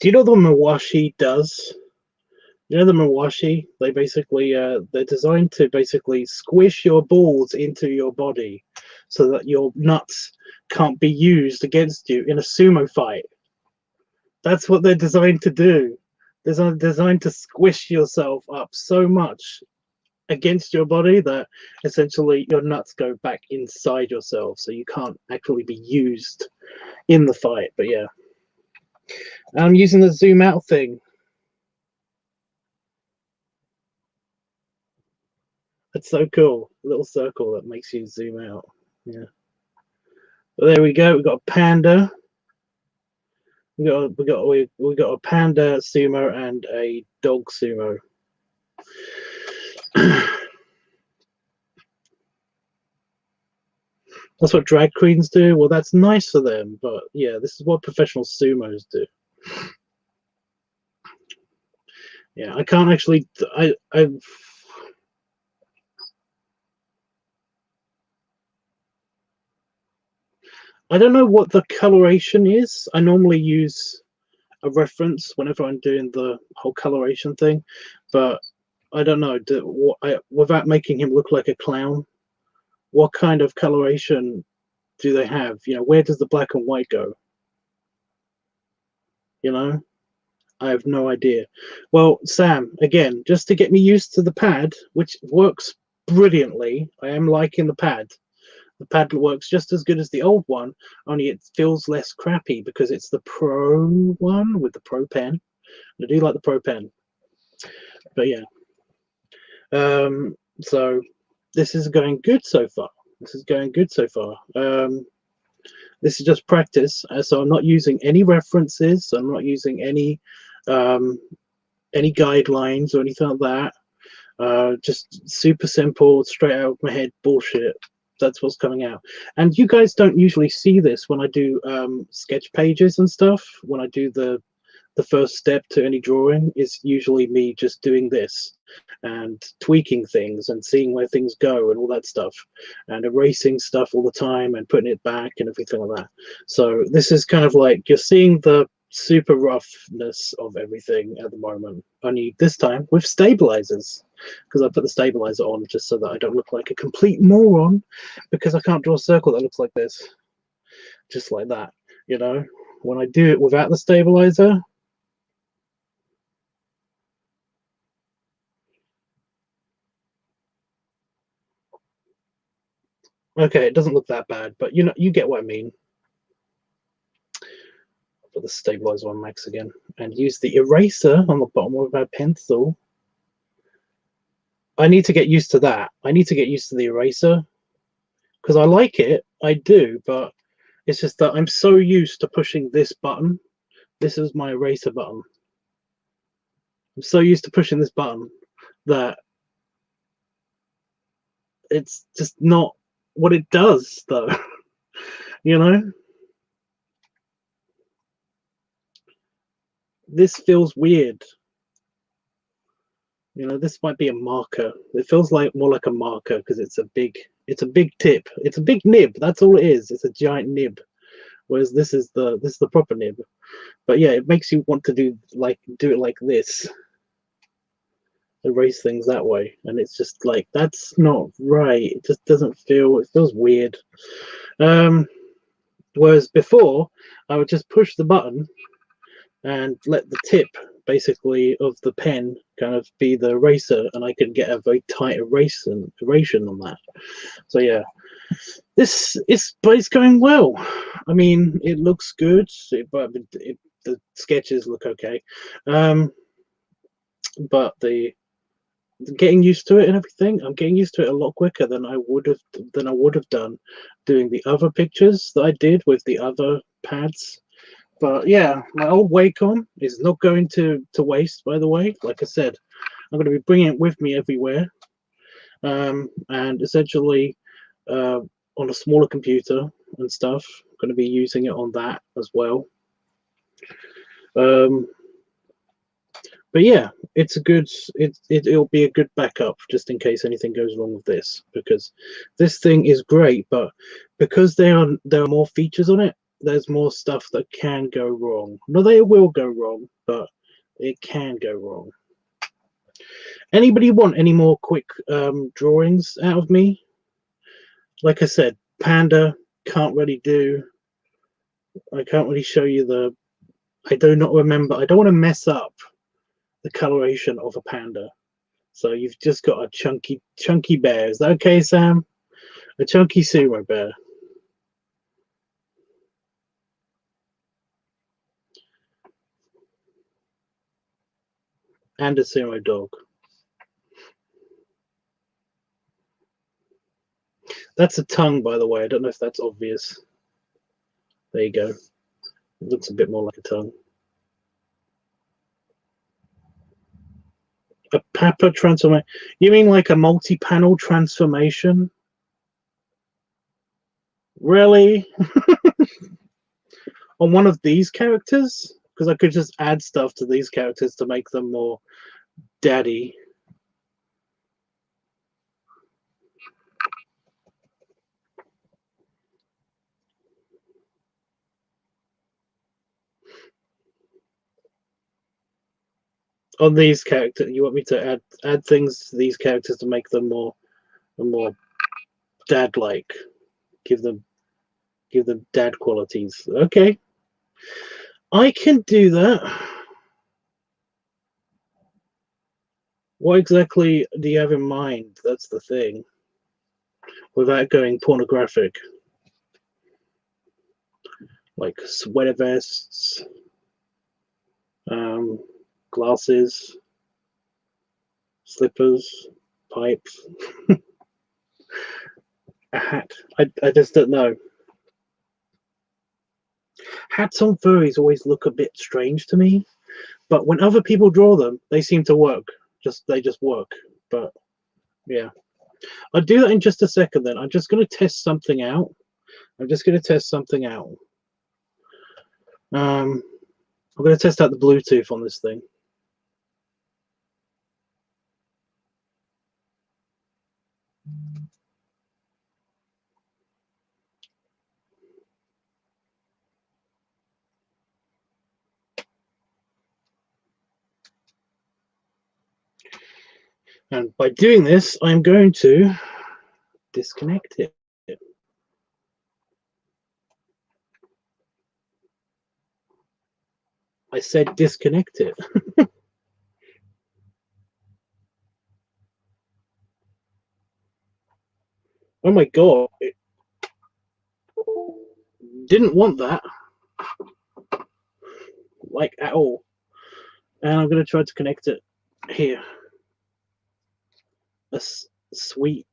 Speaker 1: Do you know what the Mawashi does? You know the Mawashi? They basically they're designed to basically squish your balls into your body so that your nuts can't be used against you in a sumo fight. That's what they're designed to do. They're designed to squish yourself up so much against your body that essentially your nuts go back inside yourself, so you can't actually be used in the fight. But yeah, I'm using the zoom out thing. It's so cool. A little circle that makes you zoom out. Yeah. But there we go. We've got a panda. We got a panda sumo and a dog sumo. That's what drag queens do. Well, that's nice for them, but yeah, this is what professional sumos do. Yeah, I can't actually. I don't know what the coloration is. I normally use a reference whenever I'm doing the whole coloration thing, but I don't know. Without making him look like a clown, what kind of coloration do they have? You know, where does the black and white go? You know, I have no idea. Well, Sam, again, just to get me used to the pad, which works brilliantly. I am liking the pad. The pad works just as good as the old one, only it feels less crappy because it's the Pro one with the Pro Pen. I do like the Pro Pen, but yeah. So this is going good so far. This is going good so far. This is just practice, so I'm not using any references. I'm not using any guidelines or anything like that. Just super simple, straight out of my head bullshit. That's what's coming out. And you guys don't usually see this when I do sketch pages and stuff. When I do the first step to any drawing is usually me just doing this and tweaking things and seeing where things go and all that stuff and erasing stuff all the time and putting it back and everything like that. So this is kind of like you're seeing the super roughness of everything at the moment, only this time with stabilizers. because I put the stabilizer on just so that I don't look like a complete moron, because I can't draw a circle that looks like this, just like that, you know. When I do it without the stabilizer, okay, it doesn't look that bad, but you know, you get what I mean. Put the stabilizer on max again and use the eraser on the bottom of my pencil. I need to get used to that. I need to get used to the eraser because I like it. I do, but it's just that I'm so used to pushing this button. This is my eraser button. I'm so used to pushing this button that it's just not what it does, though. You know, this feels weird. You know, this might be a marker. It feels like more like a marker because it's a big tip. It's a big nib. That's all it is. It's a giant nib. Whereas this is the proper nib. But yeah, it makes you want to do it like this. Erase things that way, and it's just like, that's not right. It just doesn't feel, it feels weird. Whereas before I would just push the button and let the tip basically of the pen kind of be the eraser, and I could get a very tight erasing on that. So yeah, but it's going well. I mean, it looks good, but the sketches look okay. But the getting used to it and everything, I'm getting used to it a lot quicker than I would have done doing the other pictures that I did with the other pads. But yeah, my old Wacom is not going to waste, by the way. Like I said, I'm going to be bringing it with me everywhere, and essentially on a smaller computer and stuff. I'm going to be using it on that as well. But yeah, it's a good. It'll be a good backup just in case anything goes wrong with this, because this thing is great, but because there are more features on it, there's more stuff that can go wrong. No, they will go wrong, but it can go wrong. Anybody want any more quick drawings out of me? Like I said, Panda can't really do. I can't really show you the. I do not remember. I don't want to mess up the coloration of a panda. So you've just got a chunky bear. Is that okay, Sam? A chunky sumo bear. And a sumo dog. That's a tongue, by the way. I don't know if that's obvious. There you go. It looks a bit more like a tongue. A Papa transformation. You mean like a multi-panel transformation? Really? On one of these characters? Because I could just add stuff to these characters to make them more daddy. On these characters, you want me to add things to these characters to make them more dad-like, give them dad qualities. Okay, I can do that. What exactly do you have in mind? That's the thing. Without going pornographic, like sweater vests, glasses, slippers, pipes, a hat. I just don't know. Hats on furries always look a bit strange to me, but when other people draw them, they seem to work. They just work. But yeah, I'll do that in just a second. Then I'm just going to test something out. I'm going to test out the Bluetooth on this thing. And by doing this, I'm going to disconnect it. I said disconnect it. Oh my god, it didn't want that, like, at all. And I'm going to try to connect it here. A sweat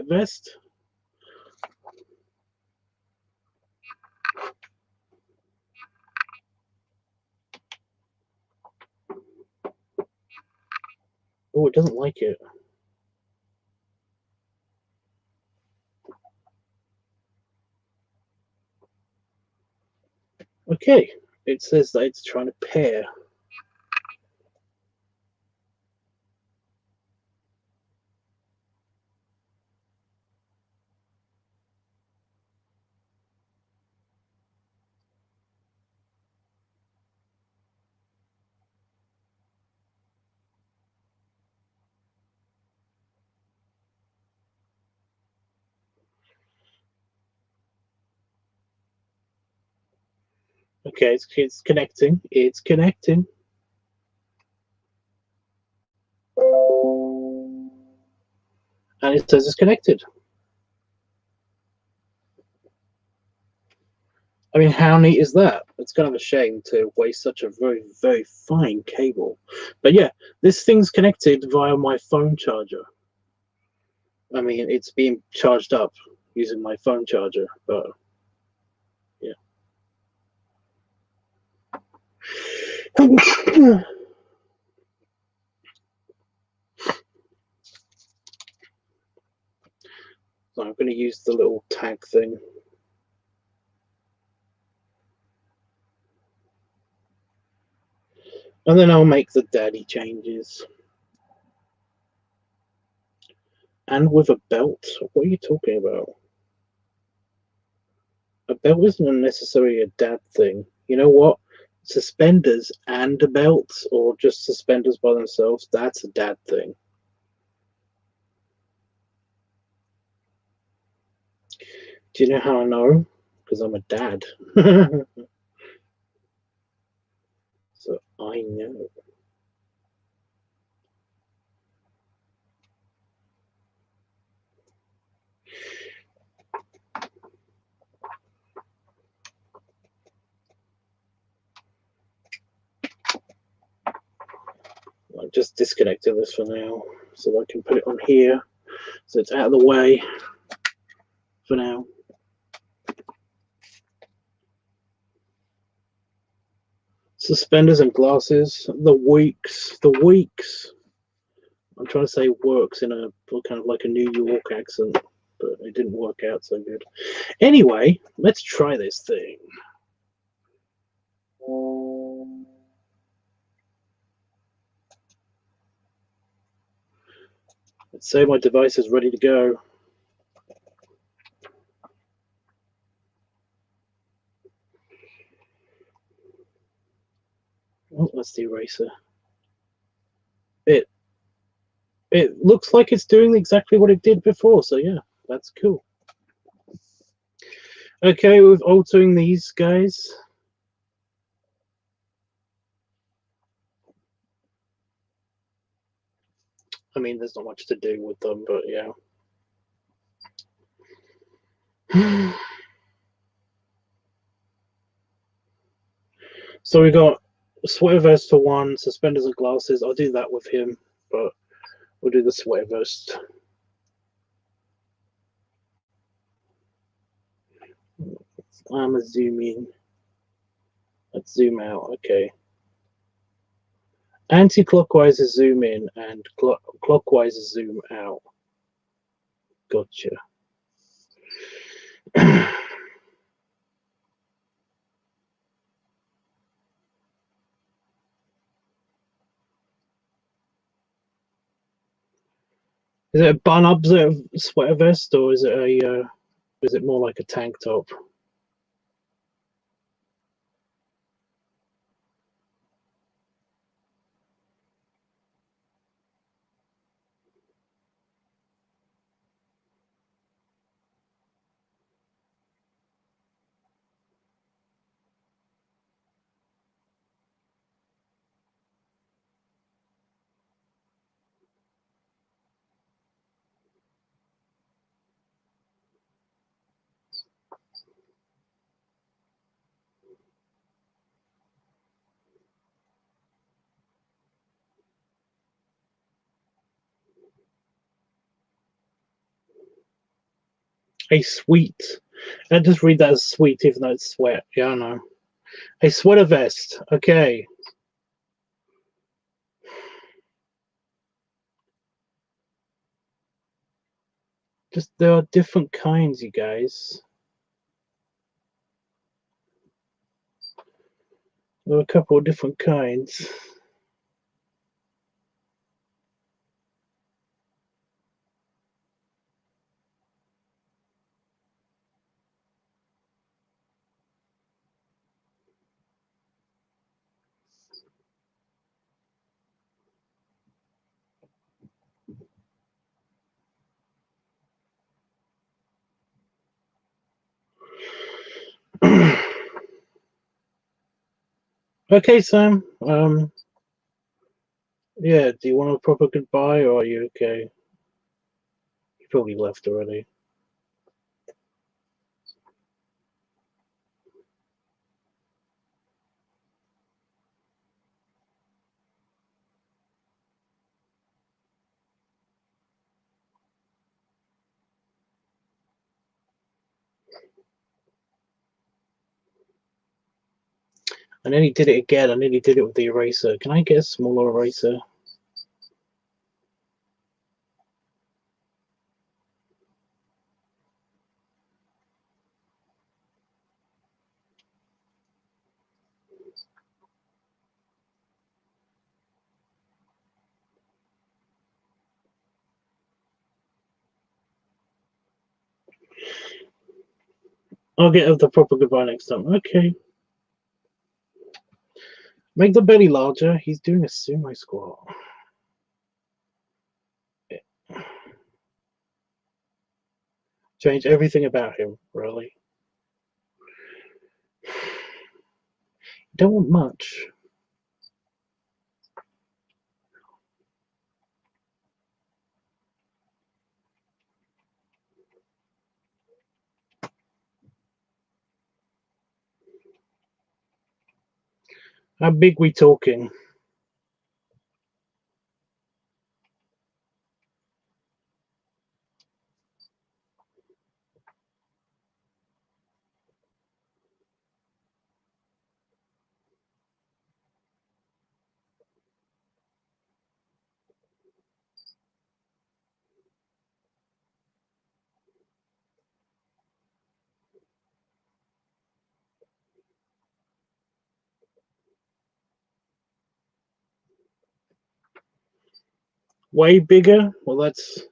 Speaker 1: vest. Oh, it doesn't like it. Okay, it says that it's trying to pair. Okay, it's connecting. It's connecting. And it says it's connected. I mean, how neat is that? It's kind of a shame to waste such a very, very fine cable. But yeah, this thing's connected via my phone charger. I mean, it's being charged up using my phone charger, but yeah. So I'm going to use the little tag thing. And then I'll make the daddy changes. And with a belt? What are you talking about? A belt isn't necessarily a dad thing. You know what? Suspenders and a belt, or just suspenders by themselves, that's a dad thing. Do you know how I know? Because I'm a dad. So I know. I'm just disconnecting this for now so I can put it on here so it's out of the way for now. Suspenders and glasses. The weeks. I'm trying to say works in a kind of like a New York accent, but it didn't work out so good. Anyway, let's try this thing. Let's say my device is ready to go. Oh, that's the eraser. It looks like it's doing exactly what it did before, so yeah, that's cool. Okay, with altering these guys. I mean, there's not much to do with them, but yeah. So we got sweater vest for one, suspenders and glasses. I'll do that with him, but we'll do the sweater vest. I'm gonna zoom in. Let's zoom out. Okay. Anti-clockwise is zoom in, and clockwise is zoom out. Gotcha. Is it a bun-up sweater vest, or is it a? Is it more like a tank top? A sweet. I just read that as sweet, even though it's sweat. Yeah, I know. A sweater vest. Okay. Just there are different kinds, you guys. There are a couple of different kinds. Okay, Sam. Yeah, do you want a proper goodbye, or are you okay? You probably left already. I nearly did it again. I nearly did it with the eraser. Can I get a smaller eraser? I'll get the proper goodbye next time. Okay. Make the belly larger. He's doing a sumo squat. Change everything about him, really. Don't want much. How big we talking? Way bigger? Well, that's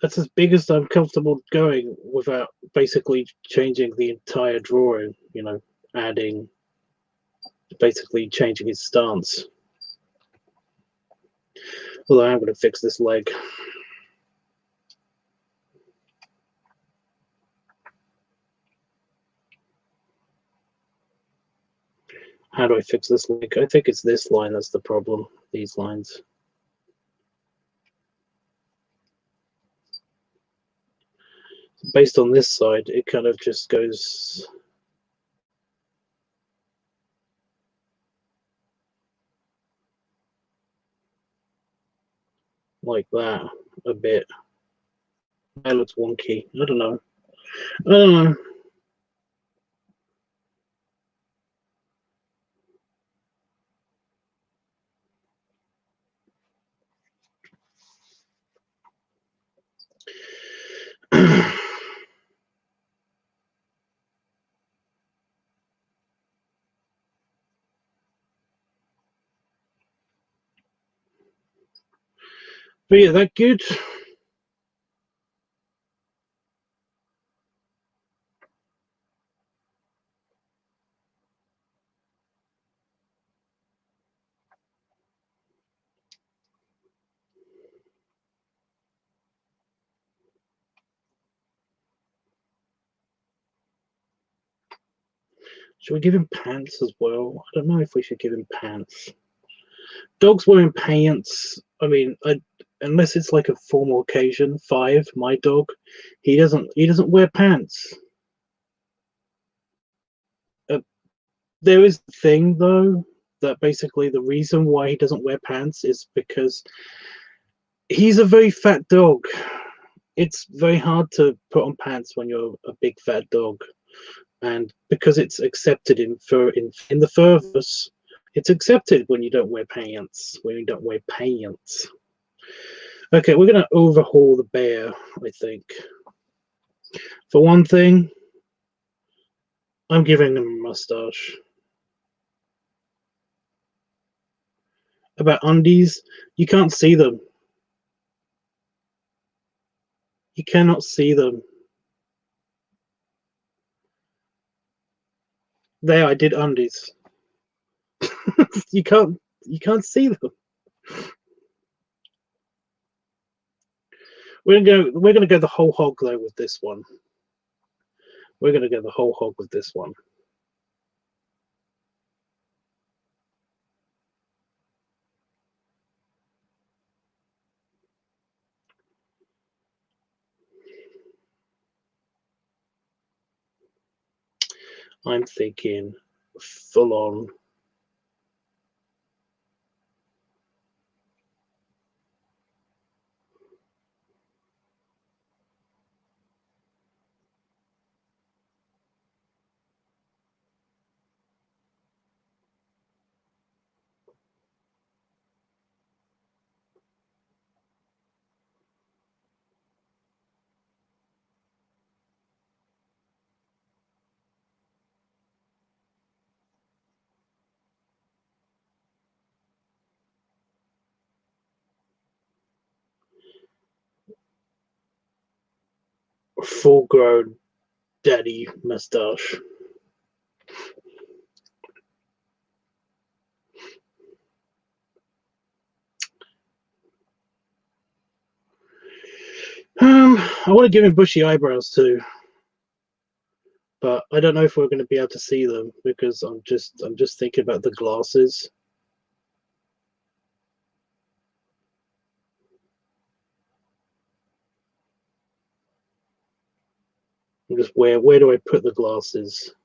Speaker 1: as big as I'm comfortable going without basically changing the entire drawing, you know, basically changing his stance. Although I am going to fix this leg. How do I fix this leg? I think it's this line that's the problem, these lines. Based on this side, it kind of just goes like that a bit. That looks wonky. I don't know. I don't know. But yeah, that good. Should we give him pants as well? I don't know if we should give him pants. Dogs wearing pants. I mean, unless it's like a formal occasion. Five, my dog, he doesn't wear pants. There is a thing though that basically the reason why he doesn't wear pants is because he's a very fat dog. It's very hard to put on pants when you're a big fat dog, and because it's accepted in the furverse, it's accepted when you don't wear pants. When you don't wear pants. Okay, we're gonna overhaul the bear. I think. For one thing, I'm giving him a mustache. About undies, you can't see them. You cannot see them. There, I did undies. you can't see them. We're gonna go the whole hog though with this one. We're gonna go the whole hog with this one. I'm thinking full on. Full grown daddy mustache. I want to give him bushy eyebrows too, but I don't know if we're going to be able to see them because I'm just thinking about the glasses. I'm just where do I put the glasses?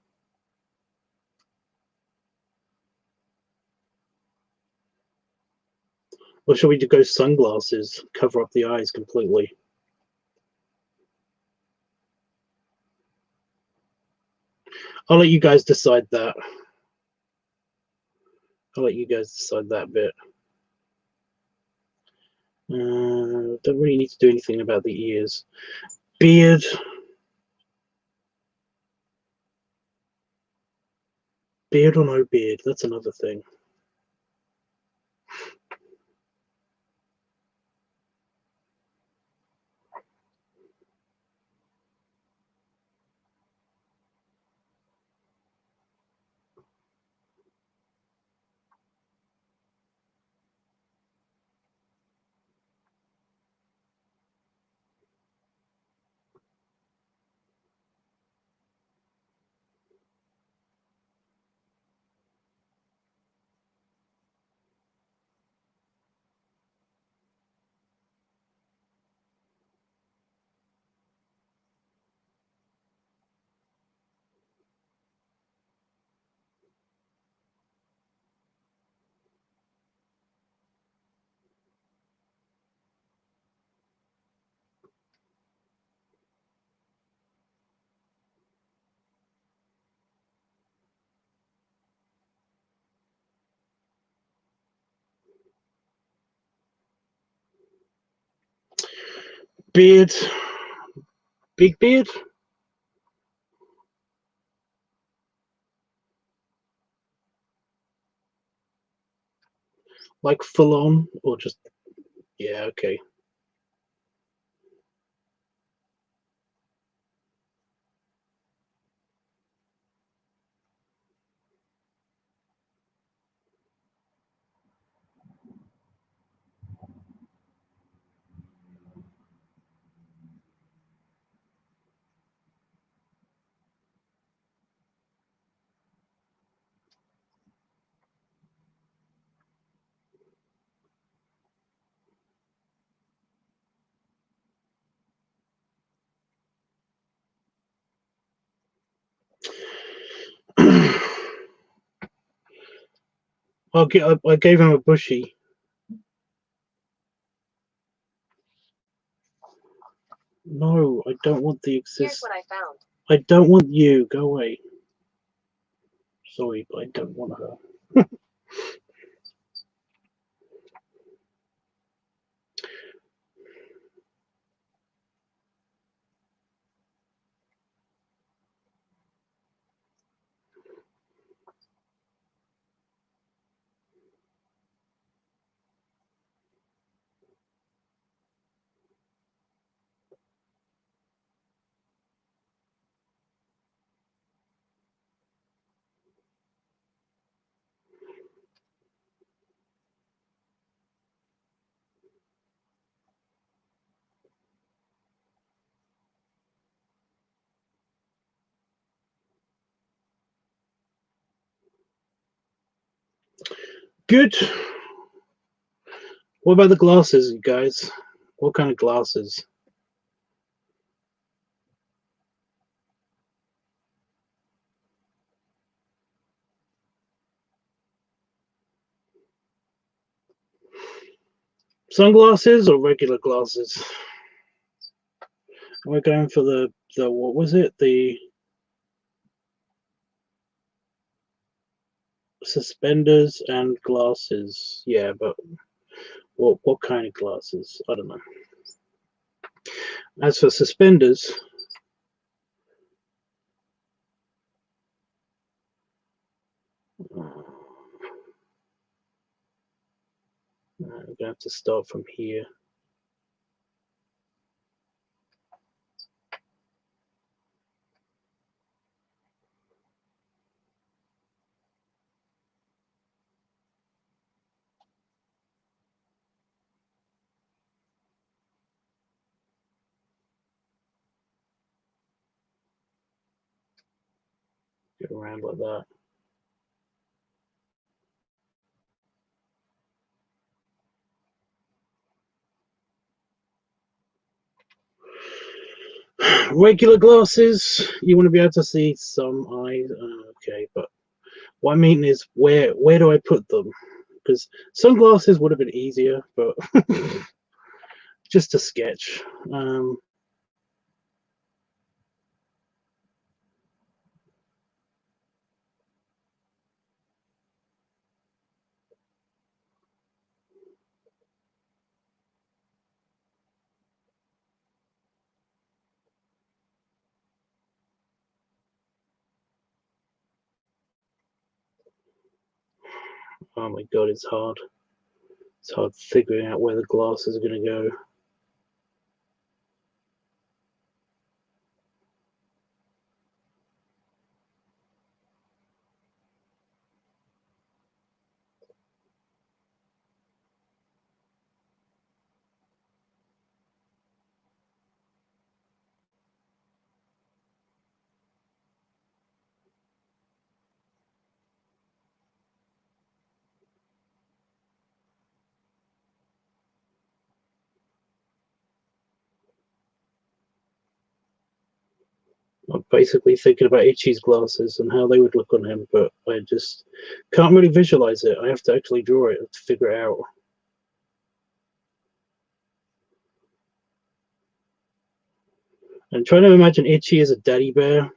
Speaker 1: Or should we go sunglasses, cover up the eyes completely? I'll let you guys decide that. I'll let you guys decide that bit. Don't really need to do anything about the ears. Beard. Beard or no beard? That's another thing. Beard. Big beard. Like full on, or just yeah, okay. I gave him a bushy. No, I don't want the
Speaker 2: Here's
Speaker 1: exist.
Speaker 2: what I found.
Speaker 1: I don't want you. Go away. Sorry, but I don't want her. Good. What about the glasses, you guys? What kind of glasses? Sunglasses or regular glasses? We're going for the what was it? The suspenders and glasses. Yeah, but what kind of glasses? I don't know. As for suspenders, we're gonna have to start from here. Get around like that. Regular glasses, you want to be able to see some eyes. Okay, but what I mean is, where do I put them? Because sunglasses would have been easier, but just a sketch. Oh my god, it's hard. It's hard figuring out where the glasses are going to go. I'm basically thinking about Itchy's glasses and how they would look on him, but I just can't really visualize it. I have to actually draw it to figure it out. I'm trying to imagine Itchy as a daddy bear.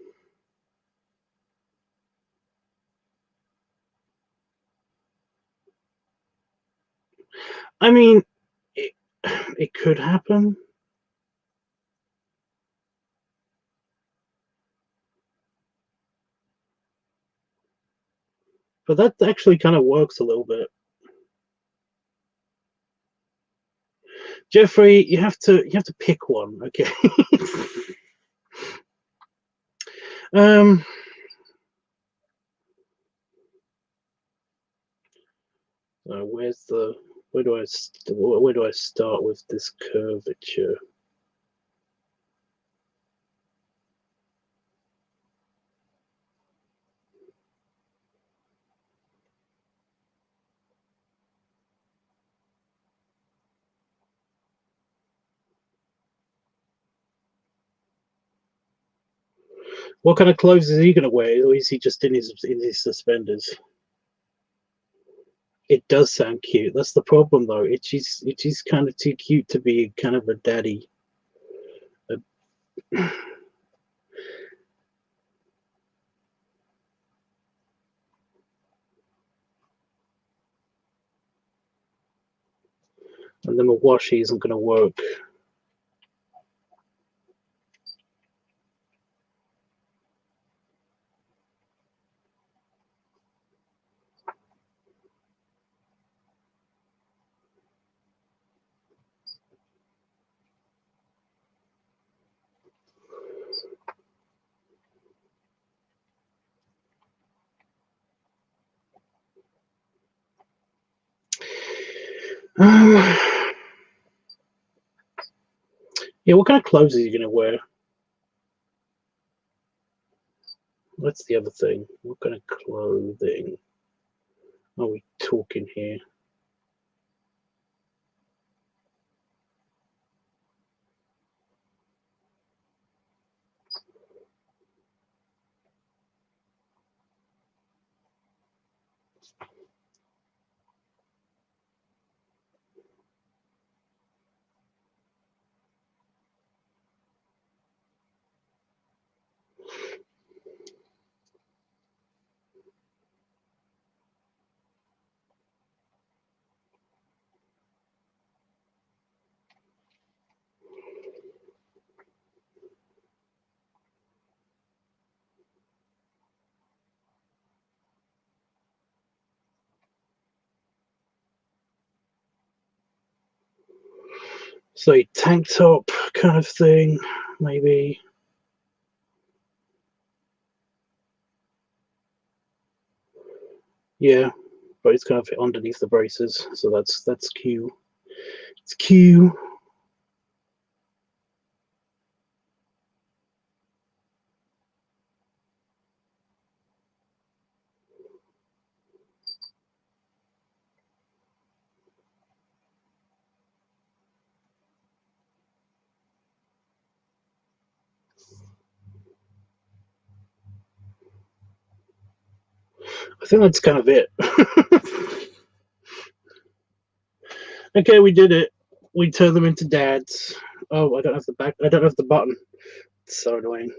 Speaker 1: I mean, it could happen. But that actually kind of works a little bit. Jeffrey, you have to pick one, okay? um where do I start with this curvature? What kind of clothes is he going to wear, or is he just in his suspenders? It does sound cute. That's the problem, though. Itchy's kind of too cute to be kind of a And then the washi isn't going to work. Yeah, what kind of clothes are you going to wear? That's the other thing. What kind of clothing are we talking here? So a tank top kind of thing, maybe. Yeah, but it's going to fit underneath the braces, so that's Q. It's Q. I think that's kind of it. Okay, we did it. We turned them into dads. Oh, I don't have the back. I don't have the button. It's so annoying.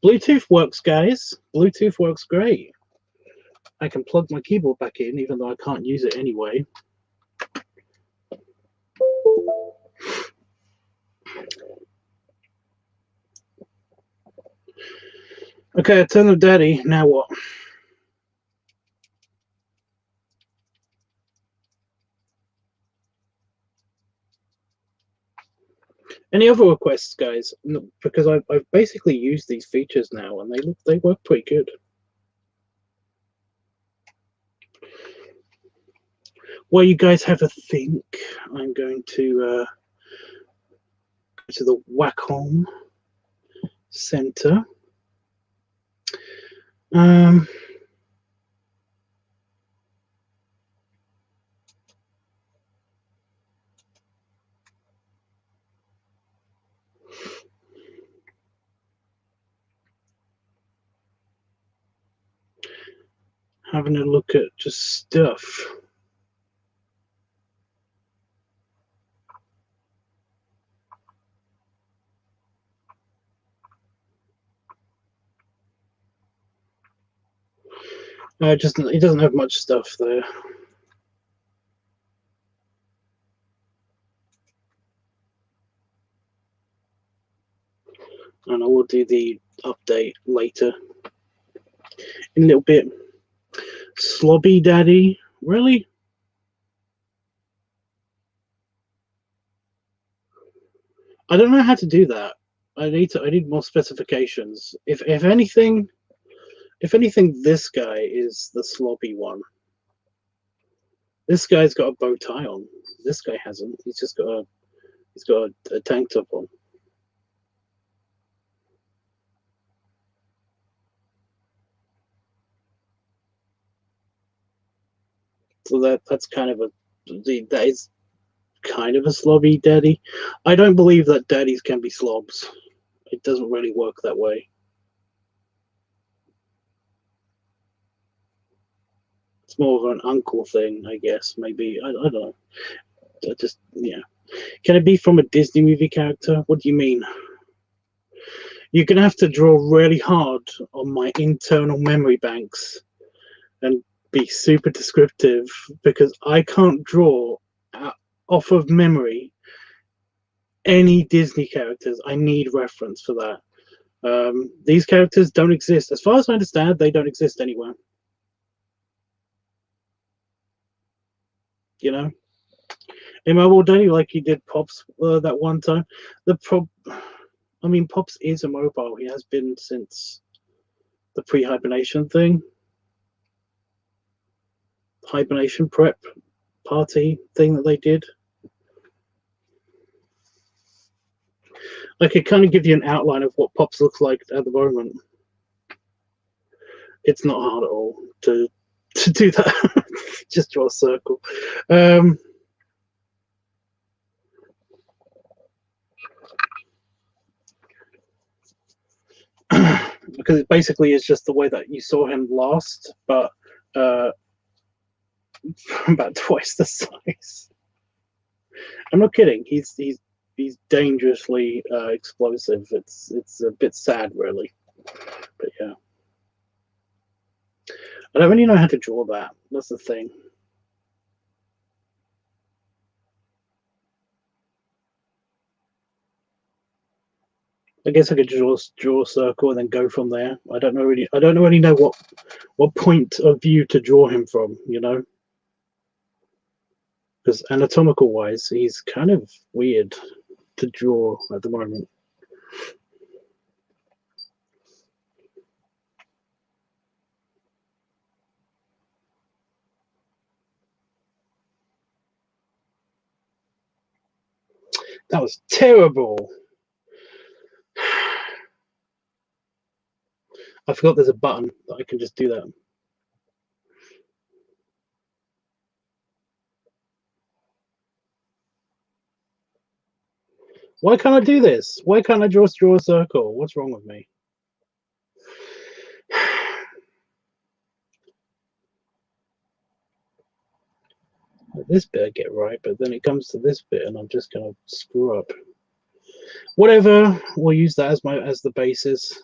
Speaker 1: Bluetooth works, guys. Bluetooth works great. I can plug my keyboard back in, even though I can't use it anyway. Okay, I turned them daddy. Now what? Any other requests, guys? No, because I've basically used these features now, and they work pretty good. While you guys have a think, I'm going to go to the Wacom Center. Having a look at just stuff. It doesn't have much stuff there. And I will do the update later in a little bit. Slobby Daddy, really? I don't know how to do that. I need more specifications. If anything, this guy is the slobby one. This guy's got a bow tie on. This guy hasn't. He's got a tank top on. So that's kind of that is kind of a slobby daddy. I don't believe that daddies can be slobs. It doesn't really work that way. It's more of an uncle thing, I guess. Maybe I don't know. I just yeah. Can it be from a Disney movie character? What do you mean? You're gonna have to draw really hard on my internal memory banks and be super descriptive because I can't draw off of memory any Disney characters. I need reference for that. These characters don't exist. As far as I understand, they don't exist anywhere. You know, Immobile Day, like you did Pops that one time. I mean, Pops is immobile. He has been since the pre-hibernation thing, hibernation prep party thing that they did. I could kind of give you an outline of what Pops looks like at the moment. It's not hard at all to do that. Just draw a circle. Because it basically is just the way that you saw him last, but about twice the size. I'm not kidding. He's dangerously explosive. It's a bit sad, really. But yeah, I don't really know how to draw that. That's the thing. I guess I could draw a circle and then go from there. I don't really know what point of view to draw him from. You know, because anatomical wise, he's kind of weird to draw at the moment. That was terrible. I forgot there's a button that I can just do that. Why can't I do this? Why can't I just draw a circle? What's wrong with me? This bit I get right, but then it comes to this bit and I'm just gonna screw up. Whatever, we'll use that as the basis.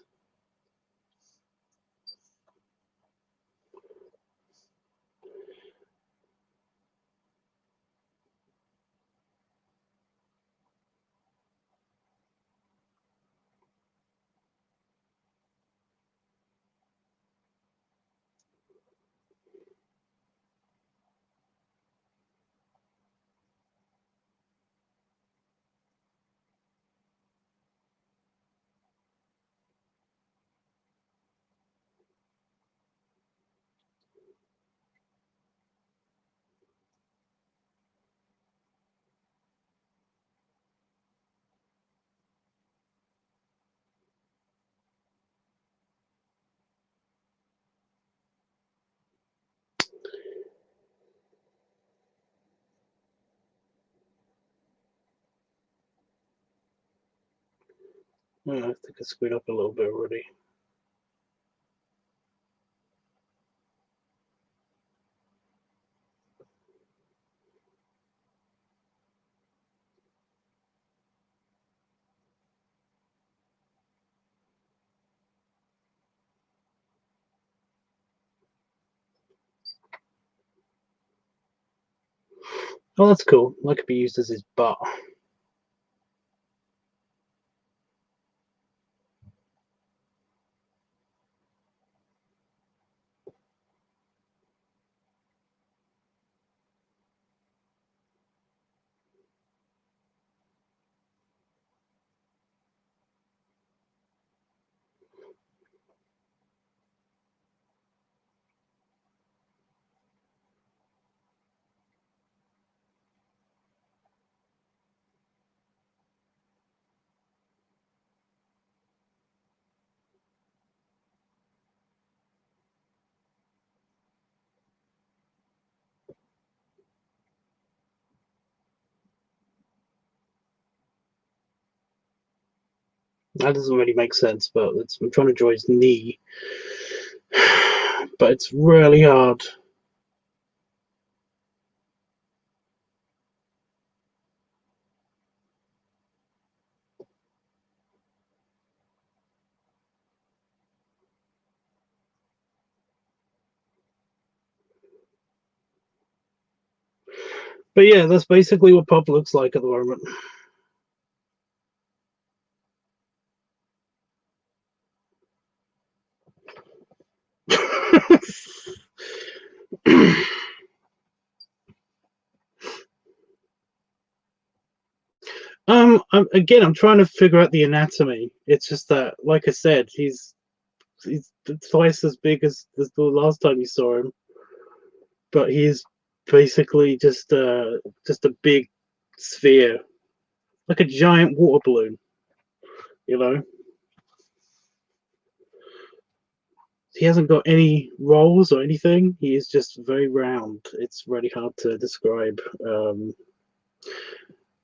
Speaker 1: Oh, I think I screwed up a little bit already. Oh, that's cool. That could be used as his butt. That doesn't really make sense, but I'm trying to draw his knee. But it's really hard. But yeah, that's basically what Pop looks like at the moment. I'm trying to figure out the anatomy. It's just that, like I said, he's twice as big as the last time you saw him, but he's basically just a big sphere, like a giant water balloon. You know, he hasn't got any rolls or anything. He is just very round. It's really hard to describe.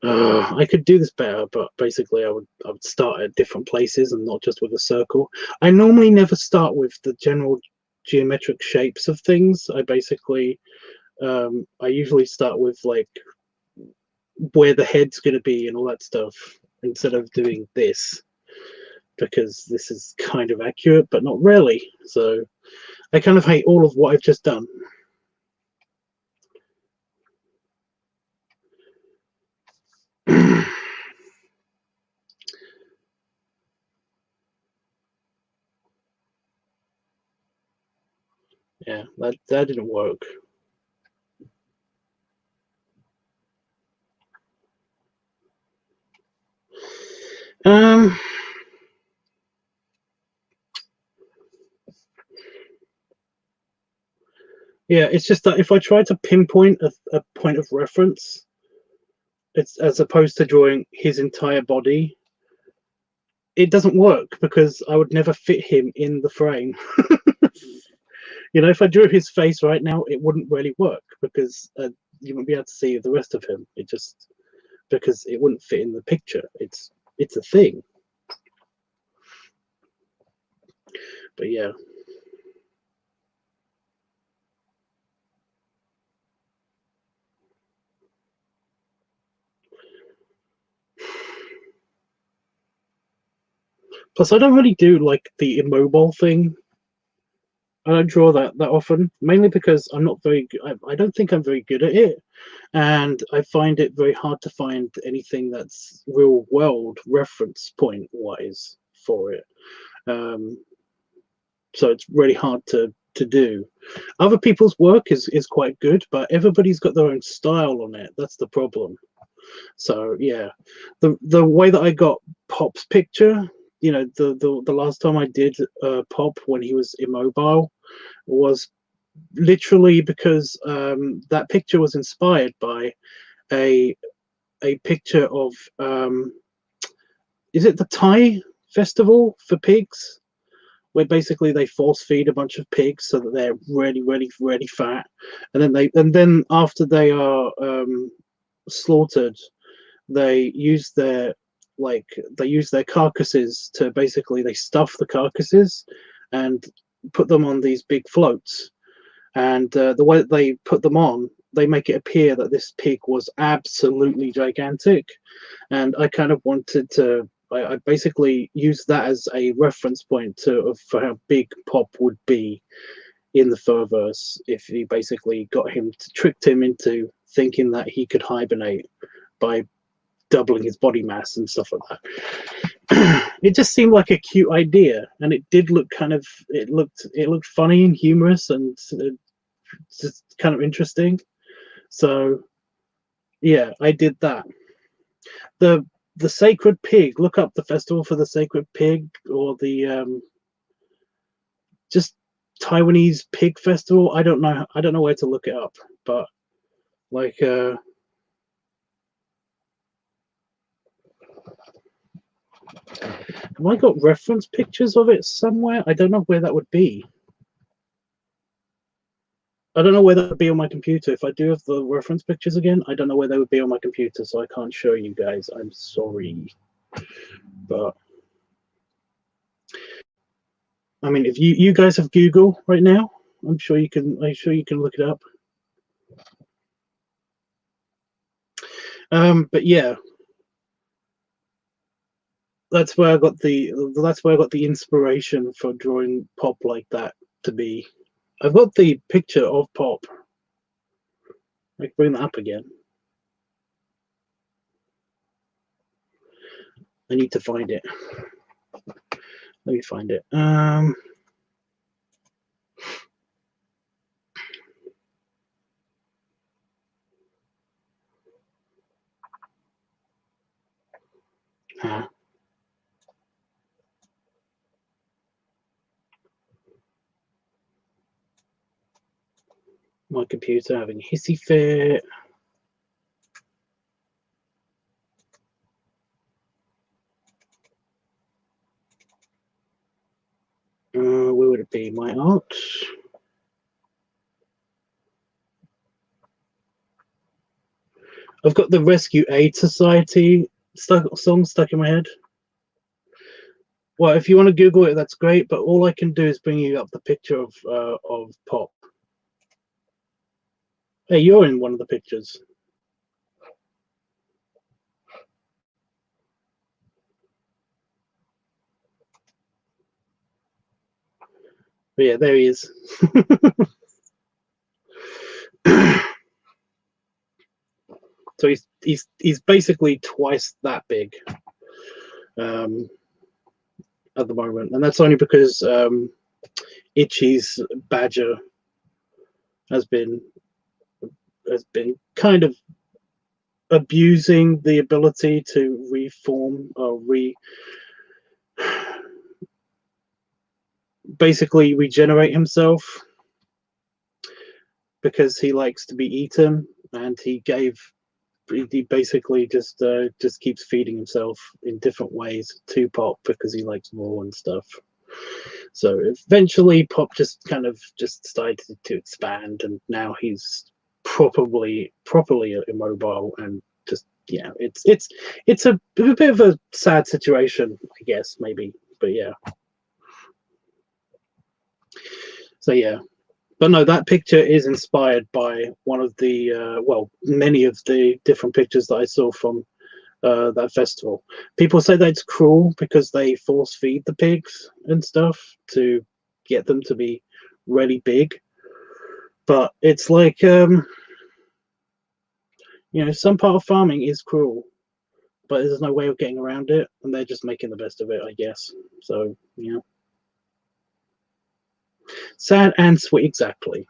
Speaker 1: I could do this better, but basically, I would start at different places and not just with a circle. I normally never start with the general geometric shapes of things. I usually start with like where the head's going to be and all that stuff instead of doing this, because this is kind of accurate but not really. So I kind of hate all of what I've just done. Yeah, that didn't work. Um, yeah, it's just that if I try to pinpoint a point of reference, it's as opposed to drawing his entire body, it doesn't work because I would never fit him in the frame. You know, if I drew his face right now, it wouldn't really work because you wouldn't be able to see the rest of him. It just because it wouldn't fit in the picture. It's a thing. But yeah. Plus, I don't really do like the immobile thing. I don't draw that often, mainly because I'm not very. I don't think I'm very good at it, and I find it very hard to find anything that's real world reference point wise for it. Um, so it's really hard to do. Other people's work is quite good, but everybody's got their own style on it. That's the problem. So yeah, the way that I got Pop's picture, you know, the last time I did Pop when he was immobile was literally because that picture was inspired by a picture of is it the Thai festival for pigs, where basically they force feed a bunch of pigs so that they're really fat, and then after they are slaughtered, they use their carcasses to basically they stuff the carcasses and put them on these big floats, and the way that they put them on, they make it appear that this pig was absolutely gigantic, and I kind of wanted to. I basically used that as a reference point for how big Pop would be in the Furverse if you basically tricked him into thinking that he could hibernate by doubling his body mass and stuff like that. It just seemed like a cute idea, and it did look it looked funny and humorous and just kind of interesting. So yeah, I did that. The Sacred Pig. Look up the Festival for the Sacred Pig, or the just Taiwanese Pig Festival. I don't know. I don't know where to look it up, but like have I got reference pictures of it somewhere? I don't know where that would be. I don't know where that would be on my computer. If I do have the reference pictures again, I don't know where they would be on my computer, so I can't show you guys. I'm sorry. But I mean, if you guys have Google right now, I'm sure you can look it up. But yeah, that's where I got the inspiration for drawing Pop like that to be. I've got the picture of Pop. I can bring that up again. I need to find it. Let me find it. My computer having a hissy fit. Where would it be? My art. I've got the Rescue Aid Society song stuck in my head. Well, if you want to Google it, that's great. But all I can do is bring you up the picture of Pop. Hey, you're in one of the pictures. But yeah, there he is. So he's basically twice that big at the moment, and that's only because Itchy's badger has been kind of abusing the ability to reform or basically regenerate himself, because he likes to be eaten, and he basically just keeps feeding himself in different ways to Pop because he likes raw and stuff. So eventually Pop just kind of just started to expand, and now he's properly immobile, and just, yeah, it's a bit of a sad situation, I guess, maybe, but yeah. So yeah, but no, that picture is inspired by one of the well, many of the different pictures that I saw from that festival. People say that it's cruel because they force feed the pigs and stuff to get them to be really big. But it's like, some part of farming is cruel, but there's no way of getting around it, and they're just making the best of it, I guess. So, yeah. Sad and sweet, exactly.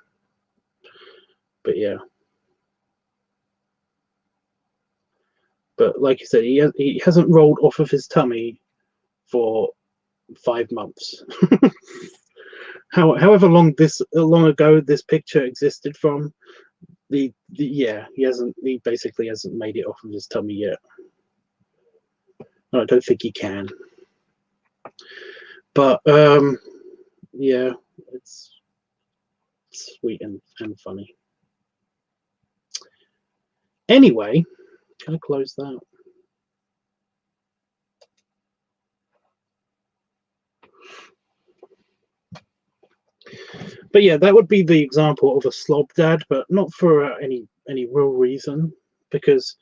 Speaker 1: But yeah. But like you said, he hasn't rolled off of his tummy for 5 months. However long ago this picture existed from, yeah, he basically hasn't made it off of his tummy yet. I don't think he can. But yeah, it's sweet and funny. Anyway, can I close that? But yeah, that would be the example of a slob dad, but not for any real reason. Because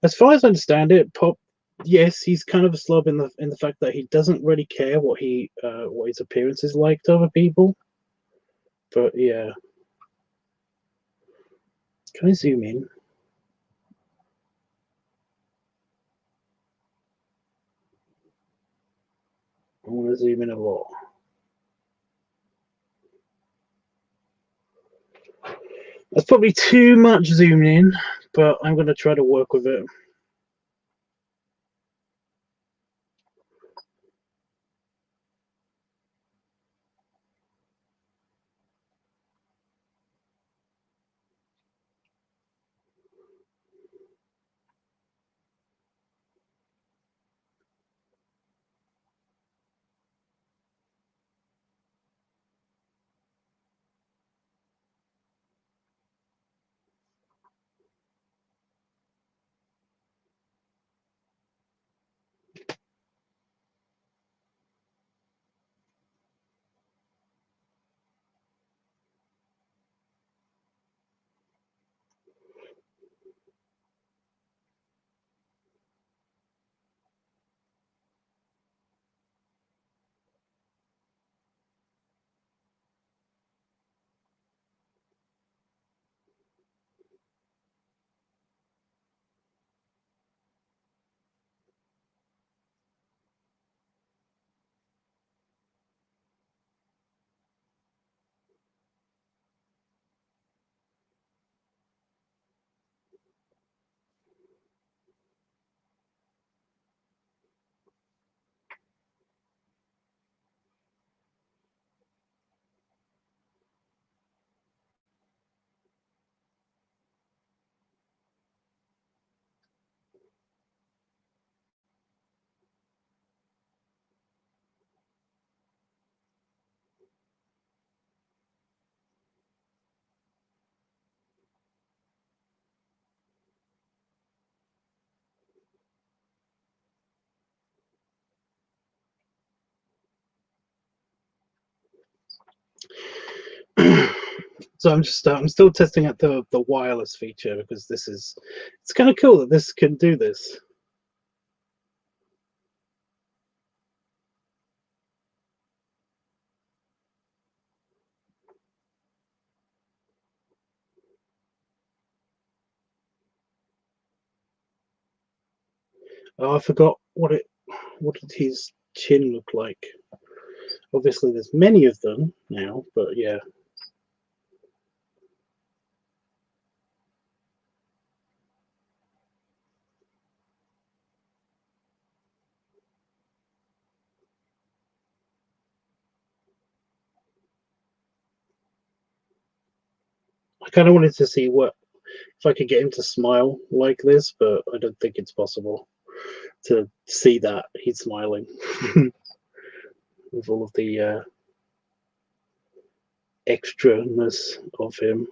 Speaker 1: as far as I understand it, Pop, yes, he's kind of a slob in the fact that he doesn't really care what his appearance is like to other people. But yeah, can I zoom in? I want to zoom in a lot. That's probably too much zooming in, but I'm going to try to work with it. So I'm still testing out the wireless feature, because it's kind of cool that this can do this. Oh, I forgot what did his chin look like. Obviously, there's many of them now, but yeah. I kind of wanted to see if I could get him to smile like this, but I don't think it's possible to see that he's smiling with all of the extraness of him.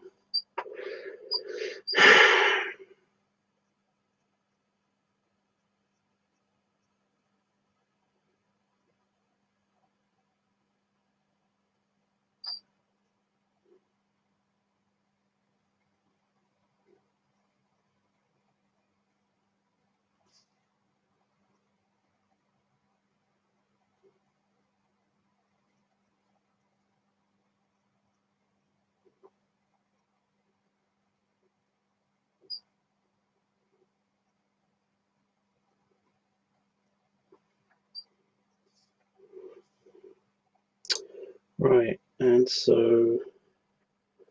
Speaker 1: Right, and so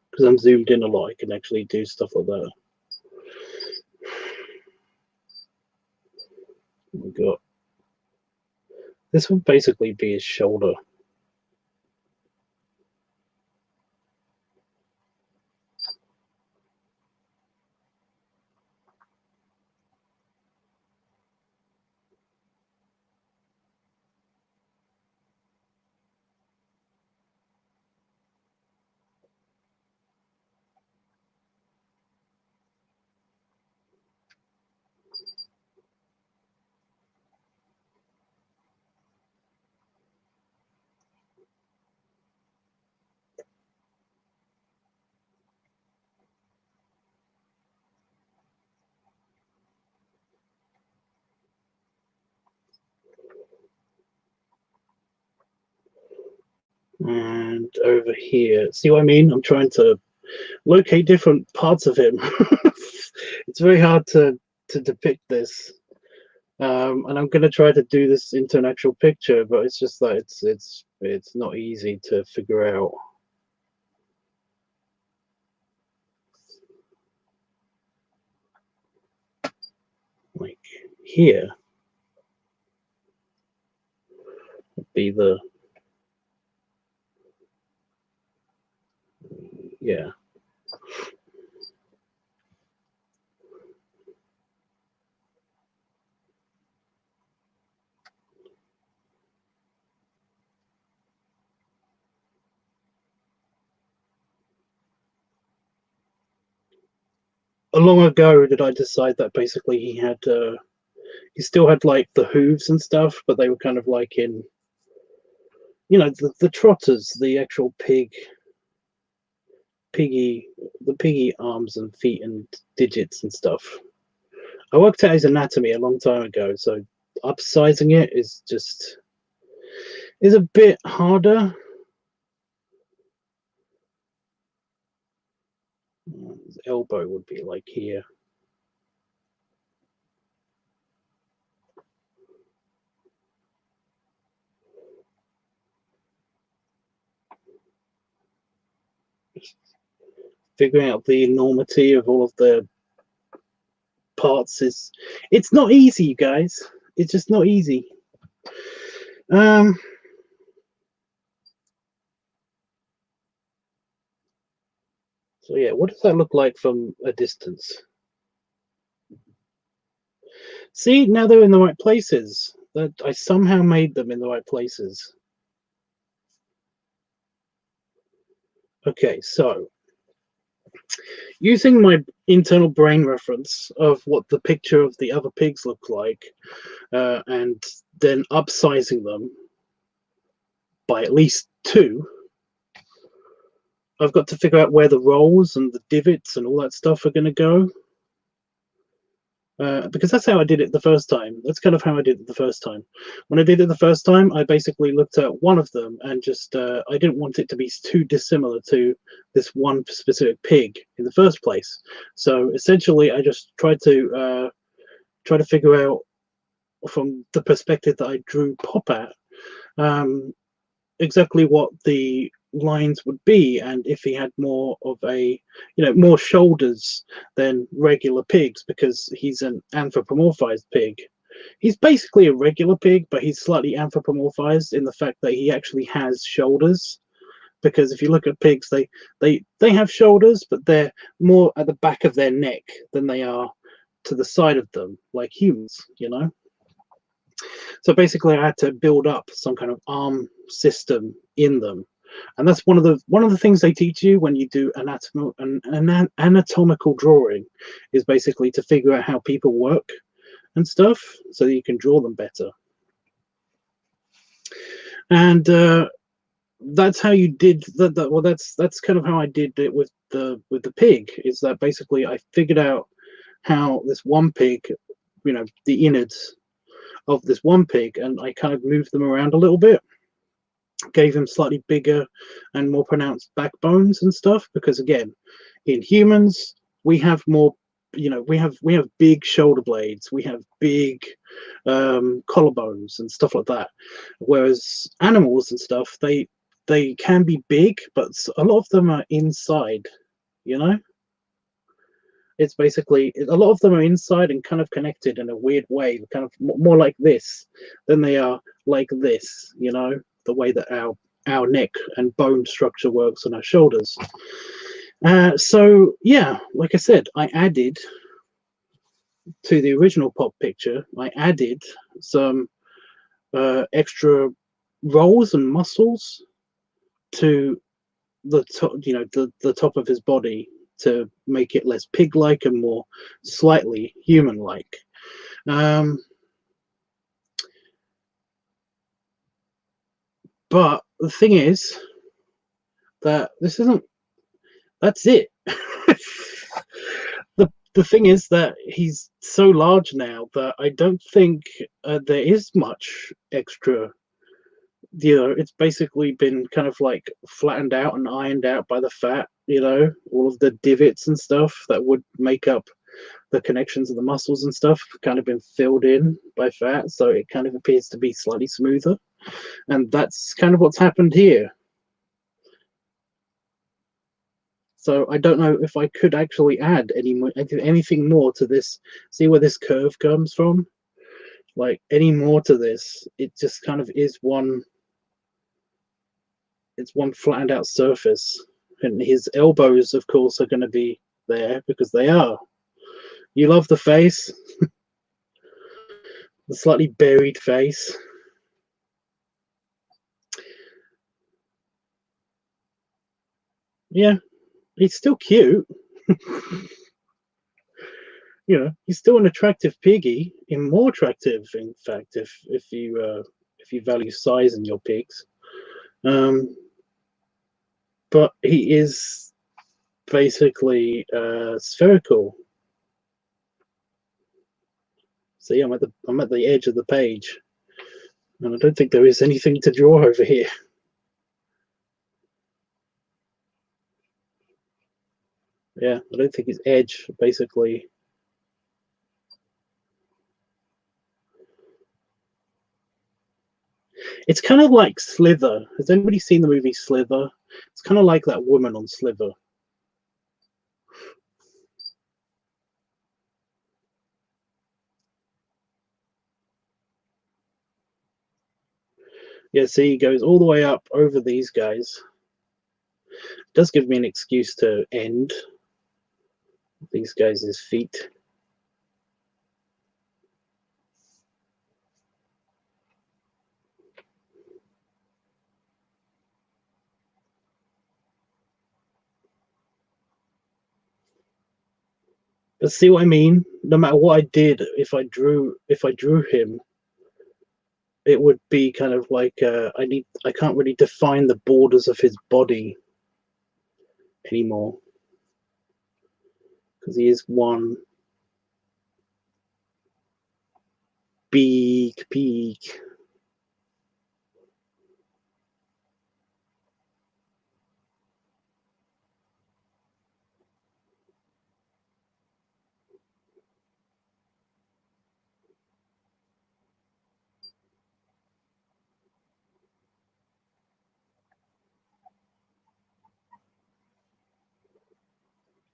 Speaker 1: because I'm zoomed in a lot, I can actually do stuff like that. We got this would basically be his shoulder. And over here, see what I mean? I'm trying to locate different parts of him. It's very hard to depict this, and I'm going to try to do this into an actual picture, but it's just that it's not easy to figure out. Like here would be the yeah. Long ago did I decide that basically he still had like the hooves and stuff, but they were kind of like in, you know, the trotters, the actual the piggy arms and feet and digits and stuff. I worked out his anatomy a long time ago, so upsizing it is a bit harder. His elbow would be like here. Figuring out the enormity of all of the parts it's not easy, you guys. It's just not easy. So yeah, what does that look like from a distance? See, now they're in the right places. That I somehow made them in the right places. Okay, so using my internal brain reference of what the picture of the other pigs look like, and then upsizing them by at least 2, I've got to figure out where the rolls and the divots and all that stuff are going to go. Because that's how I did it the first time. That's kind of how I did it the first time. When I did it the first time, I basically looked at one of them and just, I didn't want it to be too dissimilar to this one specific pig in the first place. So essentially, I just tried to figure out from the perspective that I drew Pop at, exactly what the lines would be, and if he had more of a, more shoulders than regular pigs, because he's an anthropomorphized pig. He's basically a regular pig, but he's slightly anthropomorphized in the fact that he actually has shoulders. Because if you look at pigs, they have shoulders, but they're more at the back of their neck than they are to the side of them, like humans, So basically, I had to build up some kind of arm system in them, and that's one of the things they teach you when you do anatomical drawing, is basically to figure out how people work and stuff, so that you can draw them better. And that's how you did that. Well, that's kind of how I did it with the pig. Is that basically I figured out how this one pig, the innards of this one pig, and I kind of moved them around a little bit, gave him slightly bigger and more pronounced backbones and stuff, because again, in humans we have more, we have big shoulder blades, we have big collarbones and stuff like that, whereas animals and stuff, they can be big, but a lot of them are inside, It's basically, a lot of them are inside and kind of connected in a weird way, kind of more like this than they are like this, the way that our neck and bone structure works on our shoulders. So yeah, like I said, I added to the original Pop picture, I added some extra rolls and muscles to the top, the top of his body, to make it less pig-like and more slightly human-like. But the thing is that that's it. The thing is that he's so large now that I don't think there is much extra. It's basically been kind of like flattened out and ironed out by the fat, all of the divots and stuff that would make up the connections of the muscles and stuff kind of been filled in by fat, so it kind of appears to be slightly smoother, and that's kind of what's happened here. So I don't know if I could actually add anything more to this. See where this curve comes from? Like any more to this, it just kind of is one. It's one flattened out surface, and his elbows, of course, are going to be there because they are. You love the face, the slightly buried face. Yeah, he's still cute. He's still an attractive piggy, and more attractive, in fact, if you value size in your pigs. But he is basically spherical. See, I'm at the edge of the page, and I don't think there is anything to draw over here. Yeah, I don't think his edge basically. It's kind of like Slither. Has anybody seen the movie Slither? It's kind of like that woman on Slither. Yeah, see, he goes all the way up over these guys. It does give me an excuse to end these guys' feet. But see what I mean? No matter what I did, if I drew him, it would be kind of like I can't really define the borders of his body. anymore, because he is one big pig.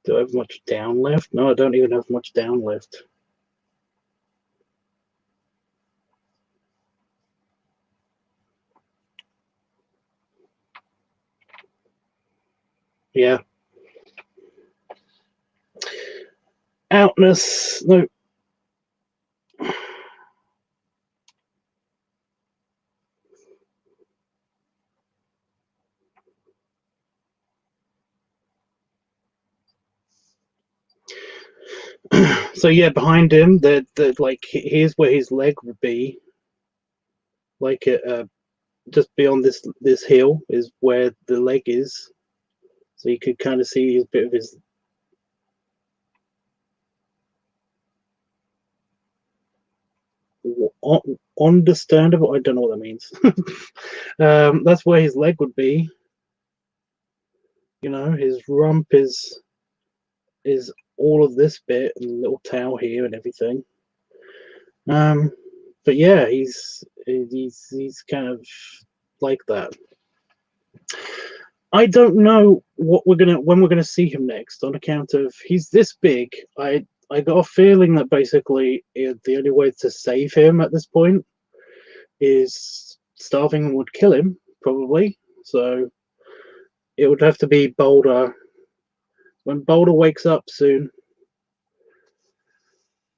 Speaker 1: Do I have much down left? No, I don't even have much down left. Yeah. Outness. No. So yeah, behind him, the like here's where his leg would be. Like just beyond this hill is where the leg is. So you could kind of see a bit of his. Understandable. I don't know what that means. That's where his leg would be. You know, his rump is all of this bit and a little tail here and everything. But yeah, he's kind of like that. I don't know when we're gonna see him next, on account of he's this big. I got a feeling that basically the only way to save him at this point is starving would kill him, probably. So it would have to be Boulder. When Boulder wakes up soon,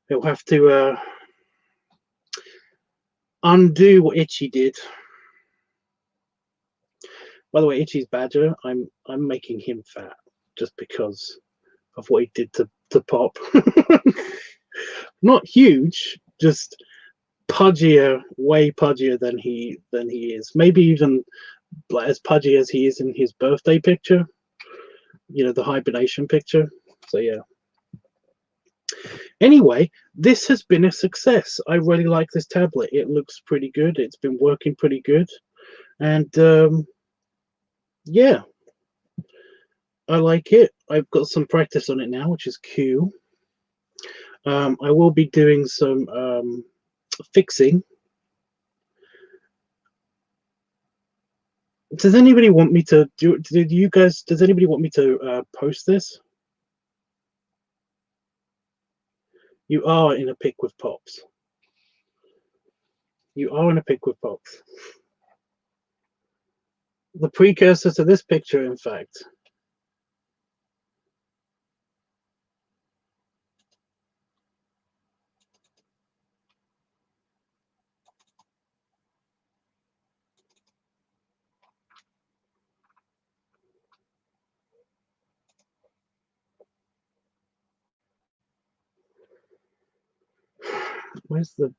Speaker 1: he'll have to undo what Itchy did. By the way, Itchy's badger, I'm making him fat just because of what he did to Pop. Not huge, just pudgier, way pudgier than he is. Maybe even as pudgy as he is in his birthday picture. You know, the hibernation picture. So yeah. Anyway, this has been a success. I really like this tablet. It looks pretty good. It's been working pretty good, and yeah, I like it. I've got some practice on it now, which is cool. I will be doing some fixing. Does anybody want me to does anybody want me to post this? You are in a pick with Pops. You are in a pick with Pops. The precursor to this picture, in fact. Where's the...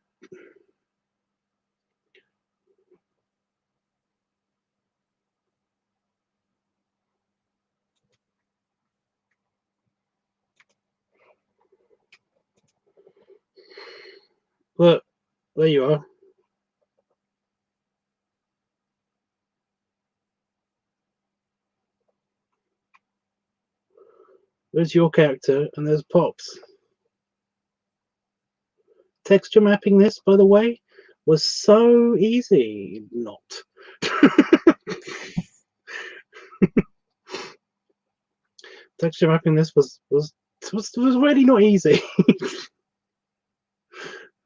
Speaker 1: Look, there you are. There's your character, and there's Pops. Texture mapping this, by the way, was so easy. Not. Texture mapping this was really not easy.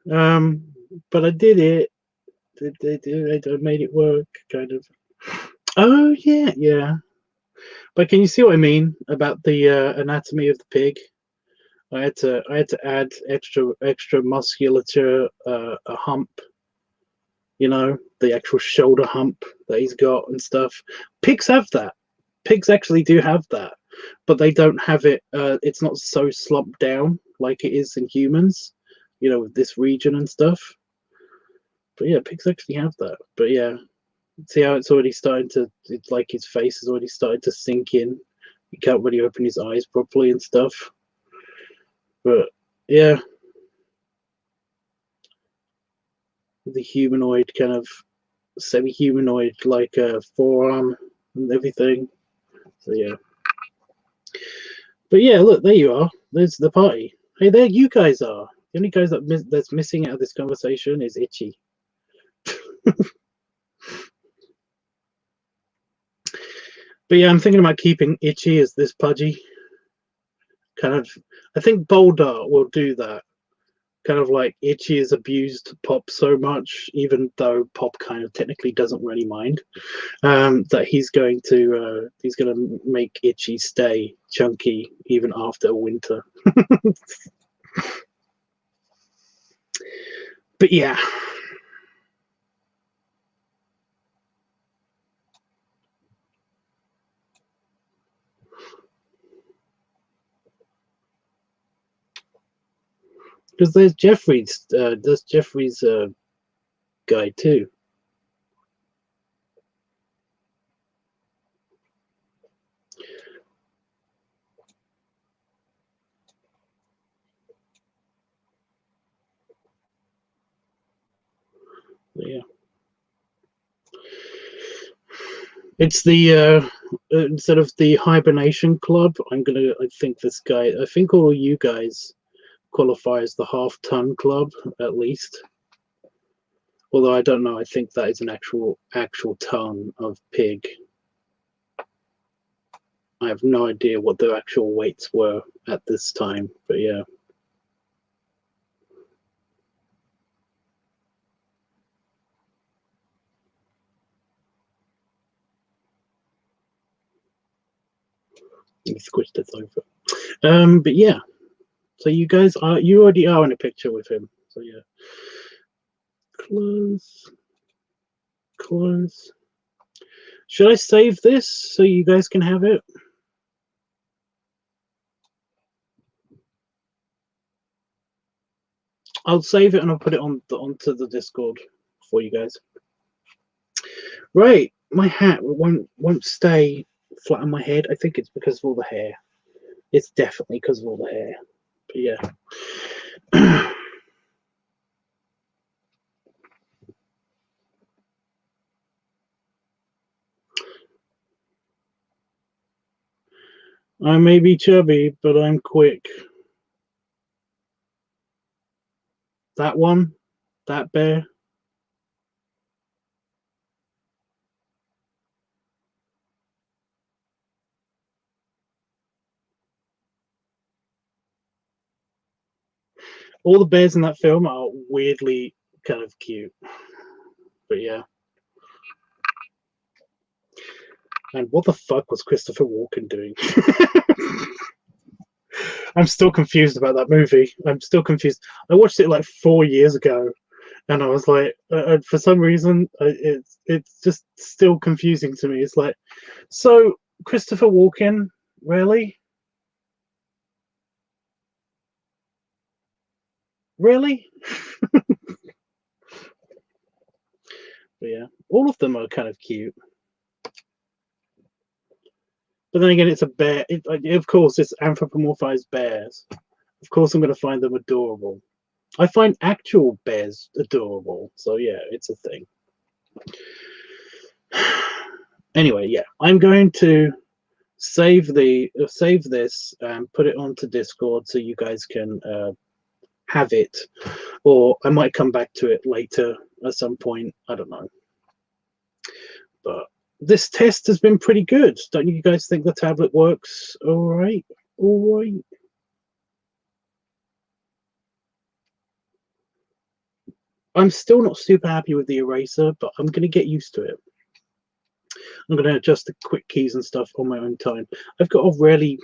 Speaker 1: But I did it. I made it work, kind of. Oh yeah. But can you see what I mean about the anatomy of the pig? I had to add extra musculature, a hump, you know, the actual shoulder hump that he's got and stuff. Pigs have that. Pigs actually do have that, but they don't have it. It's not so slumped down like it is in humans, you know, with this region and stuff. But yeah, pigs actually have that. But yeah, see how it's already starting to, it's like his face has already started to sink in. he can't really open his eyes properly and stuff. But yeah, the humanoid kind of semi-humanoid like a forearm and everything. So yeah. But yeah, look, there you are. There's the party. Hey, there you guys are. The only guys that's missing out of this conversation is Itchy. But yeah, I'm thinking about keeping Itchy as this Pudgy. Kind of, I think Boulder will do that. Kind of like Itchy has abused Pop so much, even though Pop kind of technically doesn't really mind, that he's going to make Itchy stay chunky even after winter. But yeah. Because there's Jeffrey's guy too. Yeah. It's the instead of the hibernation club, I think this guy, I think all of you guys qualify as the half-ton club at least. Although I don't know, I think that is an actual ton of pig. I have no idea what their actual weights were at this time, but yeah. He squished it over. But yeah. So you guys you already are in a picture with him. So yeah. Close. Should I save this so you guys can have it? I'll save it and I'll put it onto the Discord for you guys. Right, my hat won't stay flat on my head. I think it's because of all the hair. It's definitely because of all the hair. But yeah. I may be chubby, but I'm quick. That one, that bear. All the bears in that film are weirdly kind of cute. But yeah. And what the fuck was Christopher Walken doing? I'm still confused about that movie. I'm still confused. I watched it like 4 years ago, and I was like, for some reason, it's just still confusing to me. It's like, so Christopher Walken, really? Really? But yeah, all of them are kind of cute. But then again, it's a bear. Of course, it's anthropomorphized bears. Of course, I'm going to find them adorable. I find actual bears adorable. So yeah, it's a thing. Anyway, yeah, I'm going to save this and put it onto Discord so you guys can have it, or I might come back to it later at some point. I don't know. But this test has been pretty good. Don't you guys think the tablet works all right? All right. I'm still not super happy with the eraser, but I'm going to get used to it. I'm going to adjust the quick keys and stuff on my own time. I've got a really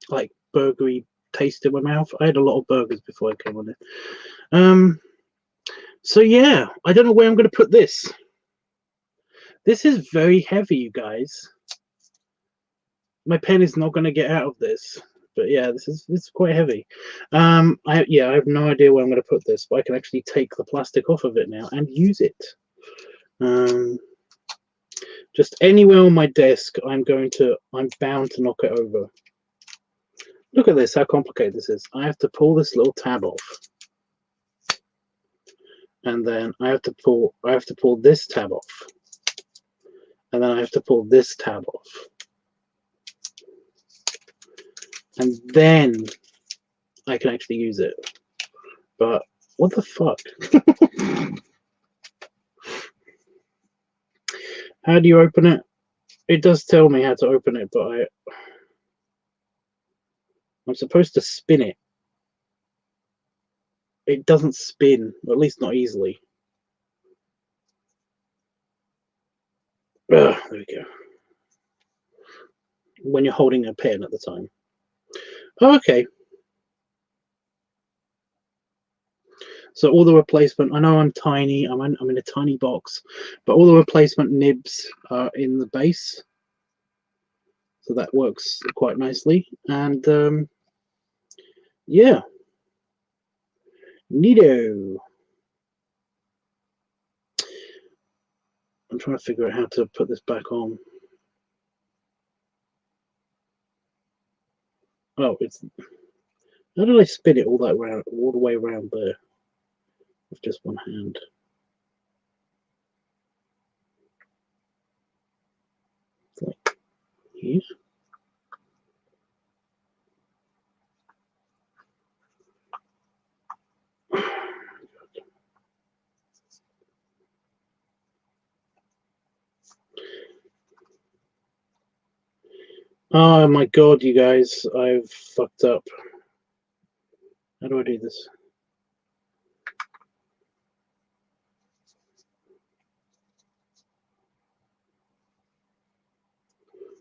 Speaker 1: like burgery taste in my mouth. I had a lot of burgers before I came on it. So yeah, I don't know where I'm going to put this. This is very heavy, you guys. My pen is not going to get out of this. But yeah, this is quite heavy. I have no idea where I'm going to put this, but I can actually take the plastic off of it now and use it. Just anywhere on my desk, I'm bound to knock it over. Look at this, how complicated this is. I have to pull this little tab off. And then I have to pull this tab off. And then I have to pull this tab off. And then I can actually use it. But what the fuck? How do you open it? It does tell me how to open it, but I'm supposed to spin it. It doesn't spin, or at least not easily. There we go. When you're holding a pen at the time. Oh, okay. So all the replacement, I know I'm tiny, I'm in a tiny box, but all the replacement nibs are in the base. So that works quite nicely. And yeah. Neato. I'm trying to figure out how to put this back on. Oh, it's... How did I spin it all the way around there with just one hand? It's like here. Oh my god, you guys, I've fucked up. How do I do this?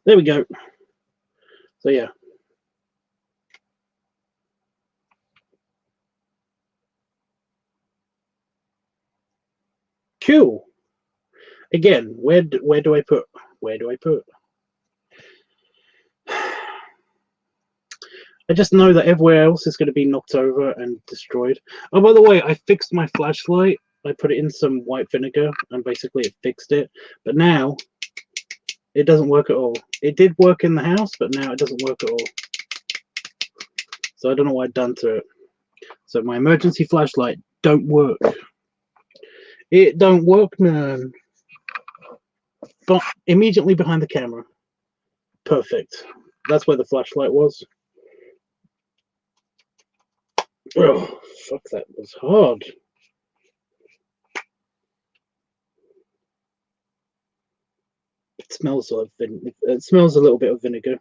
Speaker 1: There we go. So yeah. Cool. Again, where do I put? I just know that everywhere else is going to be knocked over and destroyed. Oh, by the way, I fixed my flashlight. I put it in some white vinegar and basically it fixed it. But now it doesn't work at all. It did work in the house, but now it doesn't work at all. So I don't know what I've done to it. So my emergency flashlight don't work. It don't work, man. But immediately behind the camera. Perfect. That's where the flashlight was. Oh, fuck, that was hard. It smells a little bit of vinegar.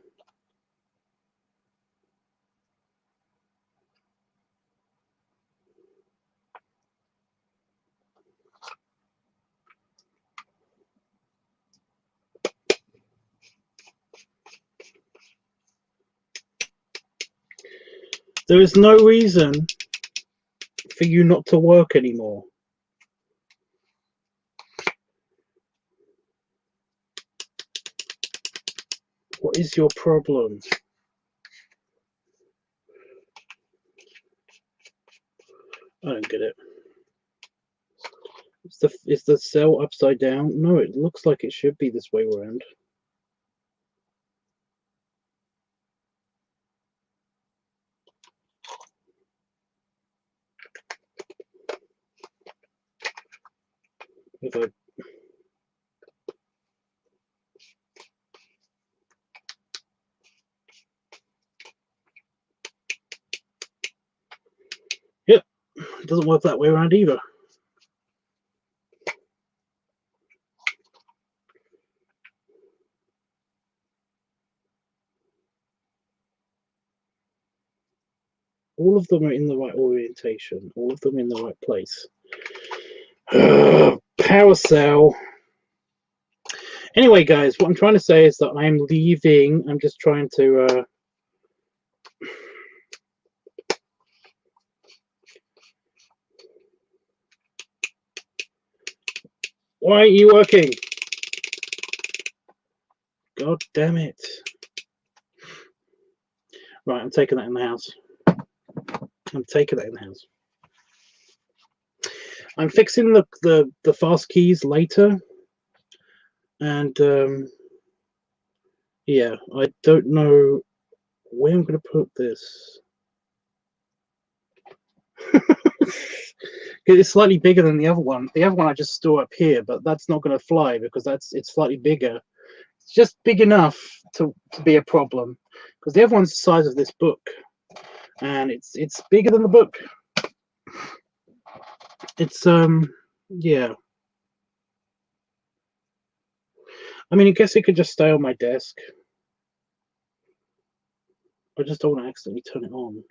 Speaker 1: There is no reason for you not to work anymore. What is your problem? I don't get it. Is the cell upside down? No, it looks like it should be this way around. If I... Yep, it doesn't work that way around either. All of them are in the right orientation. All of them in the right place. Power cell. Anyway, guys, what I'm trying to say is that I'm leaving. I'm just trying to... Why aren't you working? God damn it. Right, I'm taking that in the house. I'm taking that in the house. I'm fixing the fast keys later. And yeah, I don't know where I'm going to put this. It's slightly bigger than the other one. The other one I just store up here, but that's not going to fly because it's slightly bigger. It's just big enough to be a problem because the other one's the size of this book, and it's bigger than the book. It's yeah. I mean, I guess it could just stay on my desk. I just don't want to accidentally turn it on.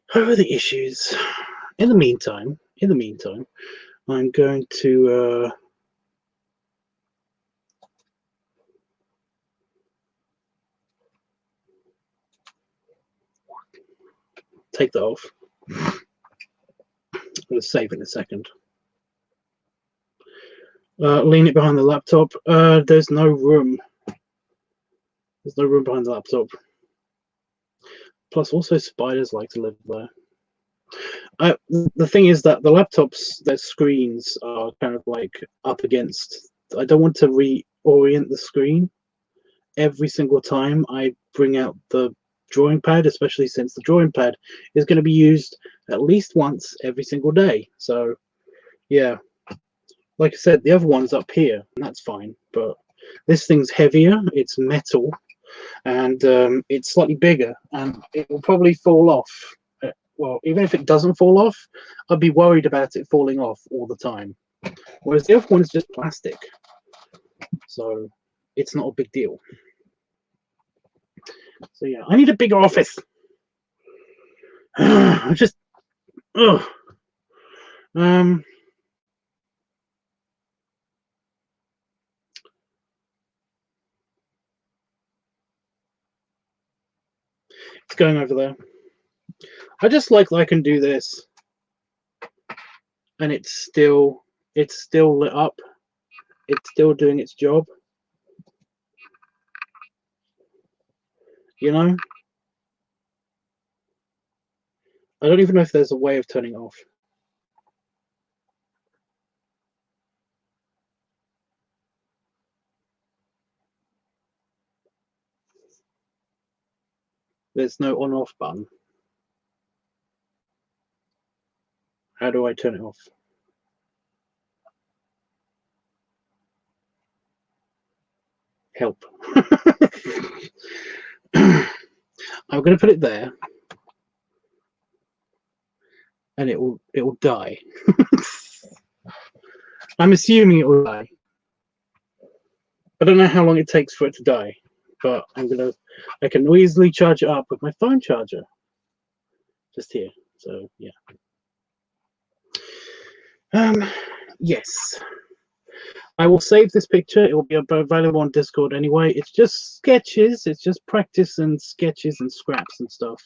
Speaker 1: How are the issues? In the meantime, I'm going to take that off. I'm going to save it in a second. Lean it behind the laptop. There's no room. There's no room behind the laptop. Plus, also spiders like to live there. The thing is that the laptops, their screens are kind of like up against. I don't want to reorient the screen every single time I bring out the drawing pad, especially since the drawing pad is going to be used at least once every single day. So, yeah, like I said, the other one's up here, and that's fine. But this thing's heavier. It's metal, and it's slightly bigger, and it will probably fall off. Well, even if it doesn't fall off, I'd be worried about it falling off all the time. Whereas the other one is just plastic, so it's not a big deal. So yeah, I need a bigger office. I just, ugh. It's going over there. I just like that I can do this, and it's still lit up. It's still doing its job. You know, I don't even know if there's a way of turning it off. There's no on-off button. How do I turn it off? Help. I'm going to put it there, and it will die. I'm assuming it will die. I don't know how long it takes for it to die, but I can easily charge it up with my phone charger just here. So yeah. Yes, I will save this picture. It will be available on Discord anyway. It's just sketches. It's just practice and sketches and scraps and stuff.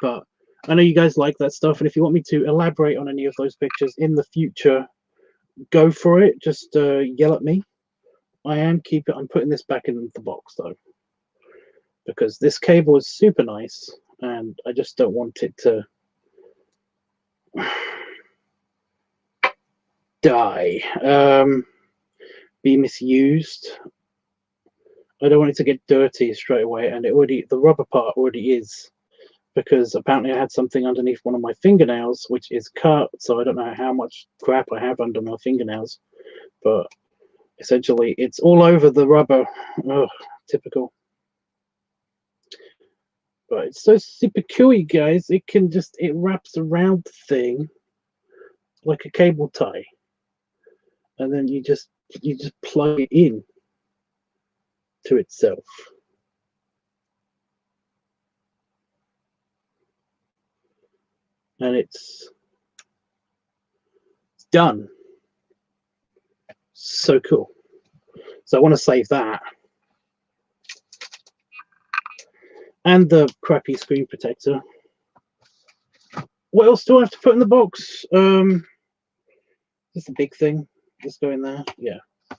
Speaker 1: But I know you guys like that stuff, and if you want me to elaborate on any of those pictures in the future, go for it. Just yell at me. I'm putting this back in the box though, because this cable is super nice, and I just don't want it to die, be misused. I don't want it to get dirty straight away, and the rubber part already is, because apparently I had something underneath one of my fingernails which is cut, so I don't know how much crap I have under my fingernails, but essentially it's all over the rubber. Ugh, typical. But it's so super cool, you guys. It wraps around the thing like a cable tie, and then you just plug it in to itself. And it's done. So cool. So I want to save that. And the crappy screen protector. What else do I have to put in the box? Just a big thing. Just go in there. Yeah. I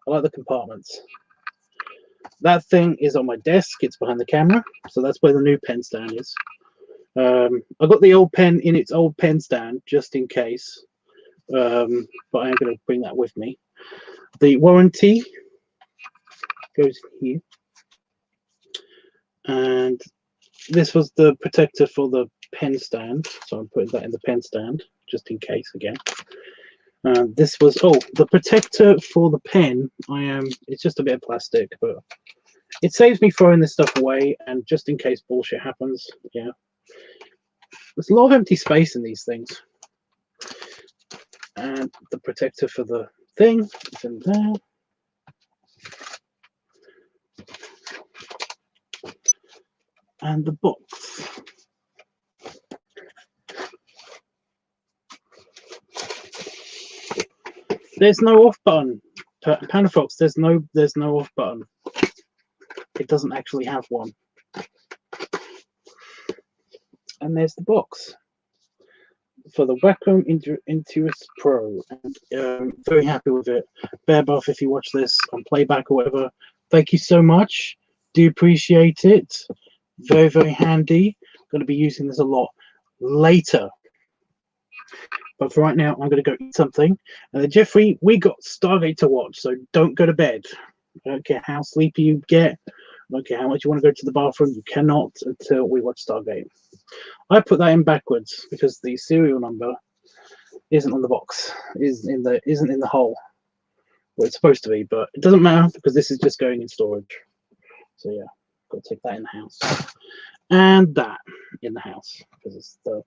Speaker 1: like the compartments. that thing is on my desk. It's behind the camera, so that's where the new pen stand is. I got the old pen in its old pen stand just in case, but I am going to bring that with me. The warranty goes here, and this was the protector for the pen stand, so I'm putting that in the pen stand just in case again. This was the protector for the pen. It's just a bit of plastic, but it saves me throwing this stuff away, and just in case bullshit happens. Yeah, there's a lot of empty space in these things. And the protector for the thing is in there. And the box. There's no off button. Panafox, there's no off button. It doesn't actually have one. And there's the box for the Wacom Intuos Pro. And very happy with it. Bear buff if you watch this on playback or whatever. Thank you so much. Do appreciate it. Very, very handy. Going to be using this a lot later. But for right now, I'm going to go eat something. And then, Jeffrey, we got Stargate to watch, so don't go to bed. I don't care how sleepy you get. I don't care how much you want to go to the bathroom. You cannot until we watch Stargate. I put that in backwards because the serial number isn't on the box. Isn't in the hole where it's supposed to be. But it doesn't matter because this is just going in storage. So yeah, got to take that in the house. And that in the house because it's the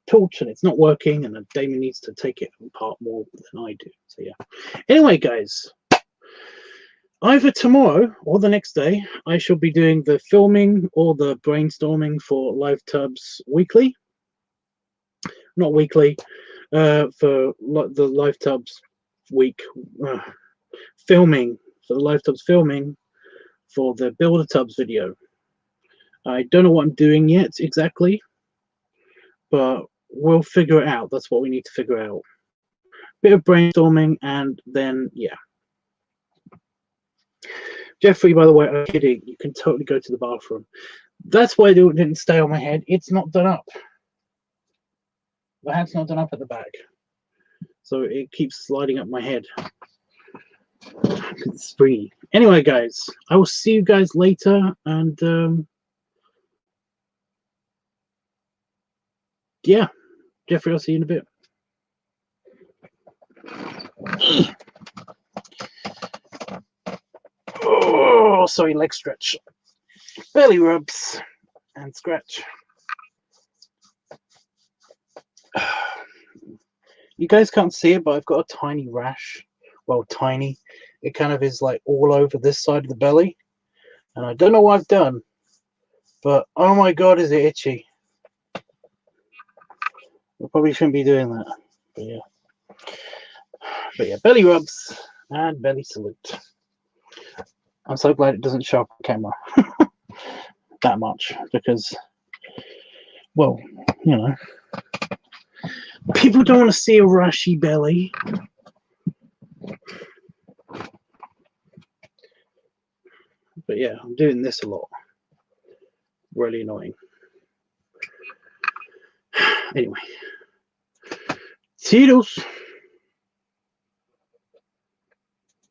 Speaker 1: torch and it's not working, and Damien needs to take it apart more than I do. So yeah. Anyway, guys, either tomorrow or the next day, I shall be doing the filming or the brainstorming for LiveTUBBs weekly. Not weekly, for the LiveTUBBs week filming for the LiveTUBBs filming for the Builder Tubs video. I don't know what I'm doing yet exactly, but we'll figure it out. That's what we need to figure out. Bit of brainstorming, and then yeah. Jeffrey, by the way, I'm kidding. You can totally go to the bathroom. That's why it didn't stay on my head. It's not done up. The hat's not done up at the back, so it keeps sliding up my head. It's springy. Anyway, guys, I will see you guys later, and yeah, Jeffrey, I'll see you in a bit. Oh, sorry, leg stretch, belly rubs, and scratch. You guys can't see it, but I've got a tiny rash. Well, tiny. It kind of is like all over this side of the belly, and I don't know what I've done, but oh my god, is it itchy. I probably shouldn't be doing that, but yeah, belly rubs and belly salute. I'm so glad it doesn't show up on camera that much, because, well, you know, people don't want to see a rashy belly. But yeah, I'm doing this a lot. Really annoying. Anyway, toodles.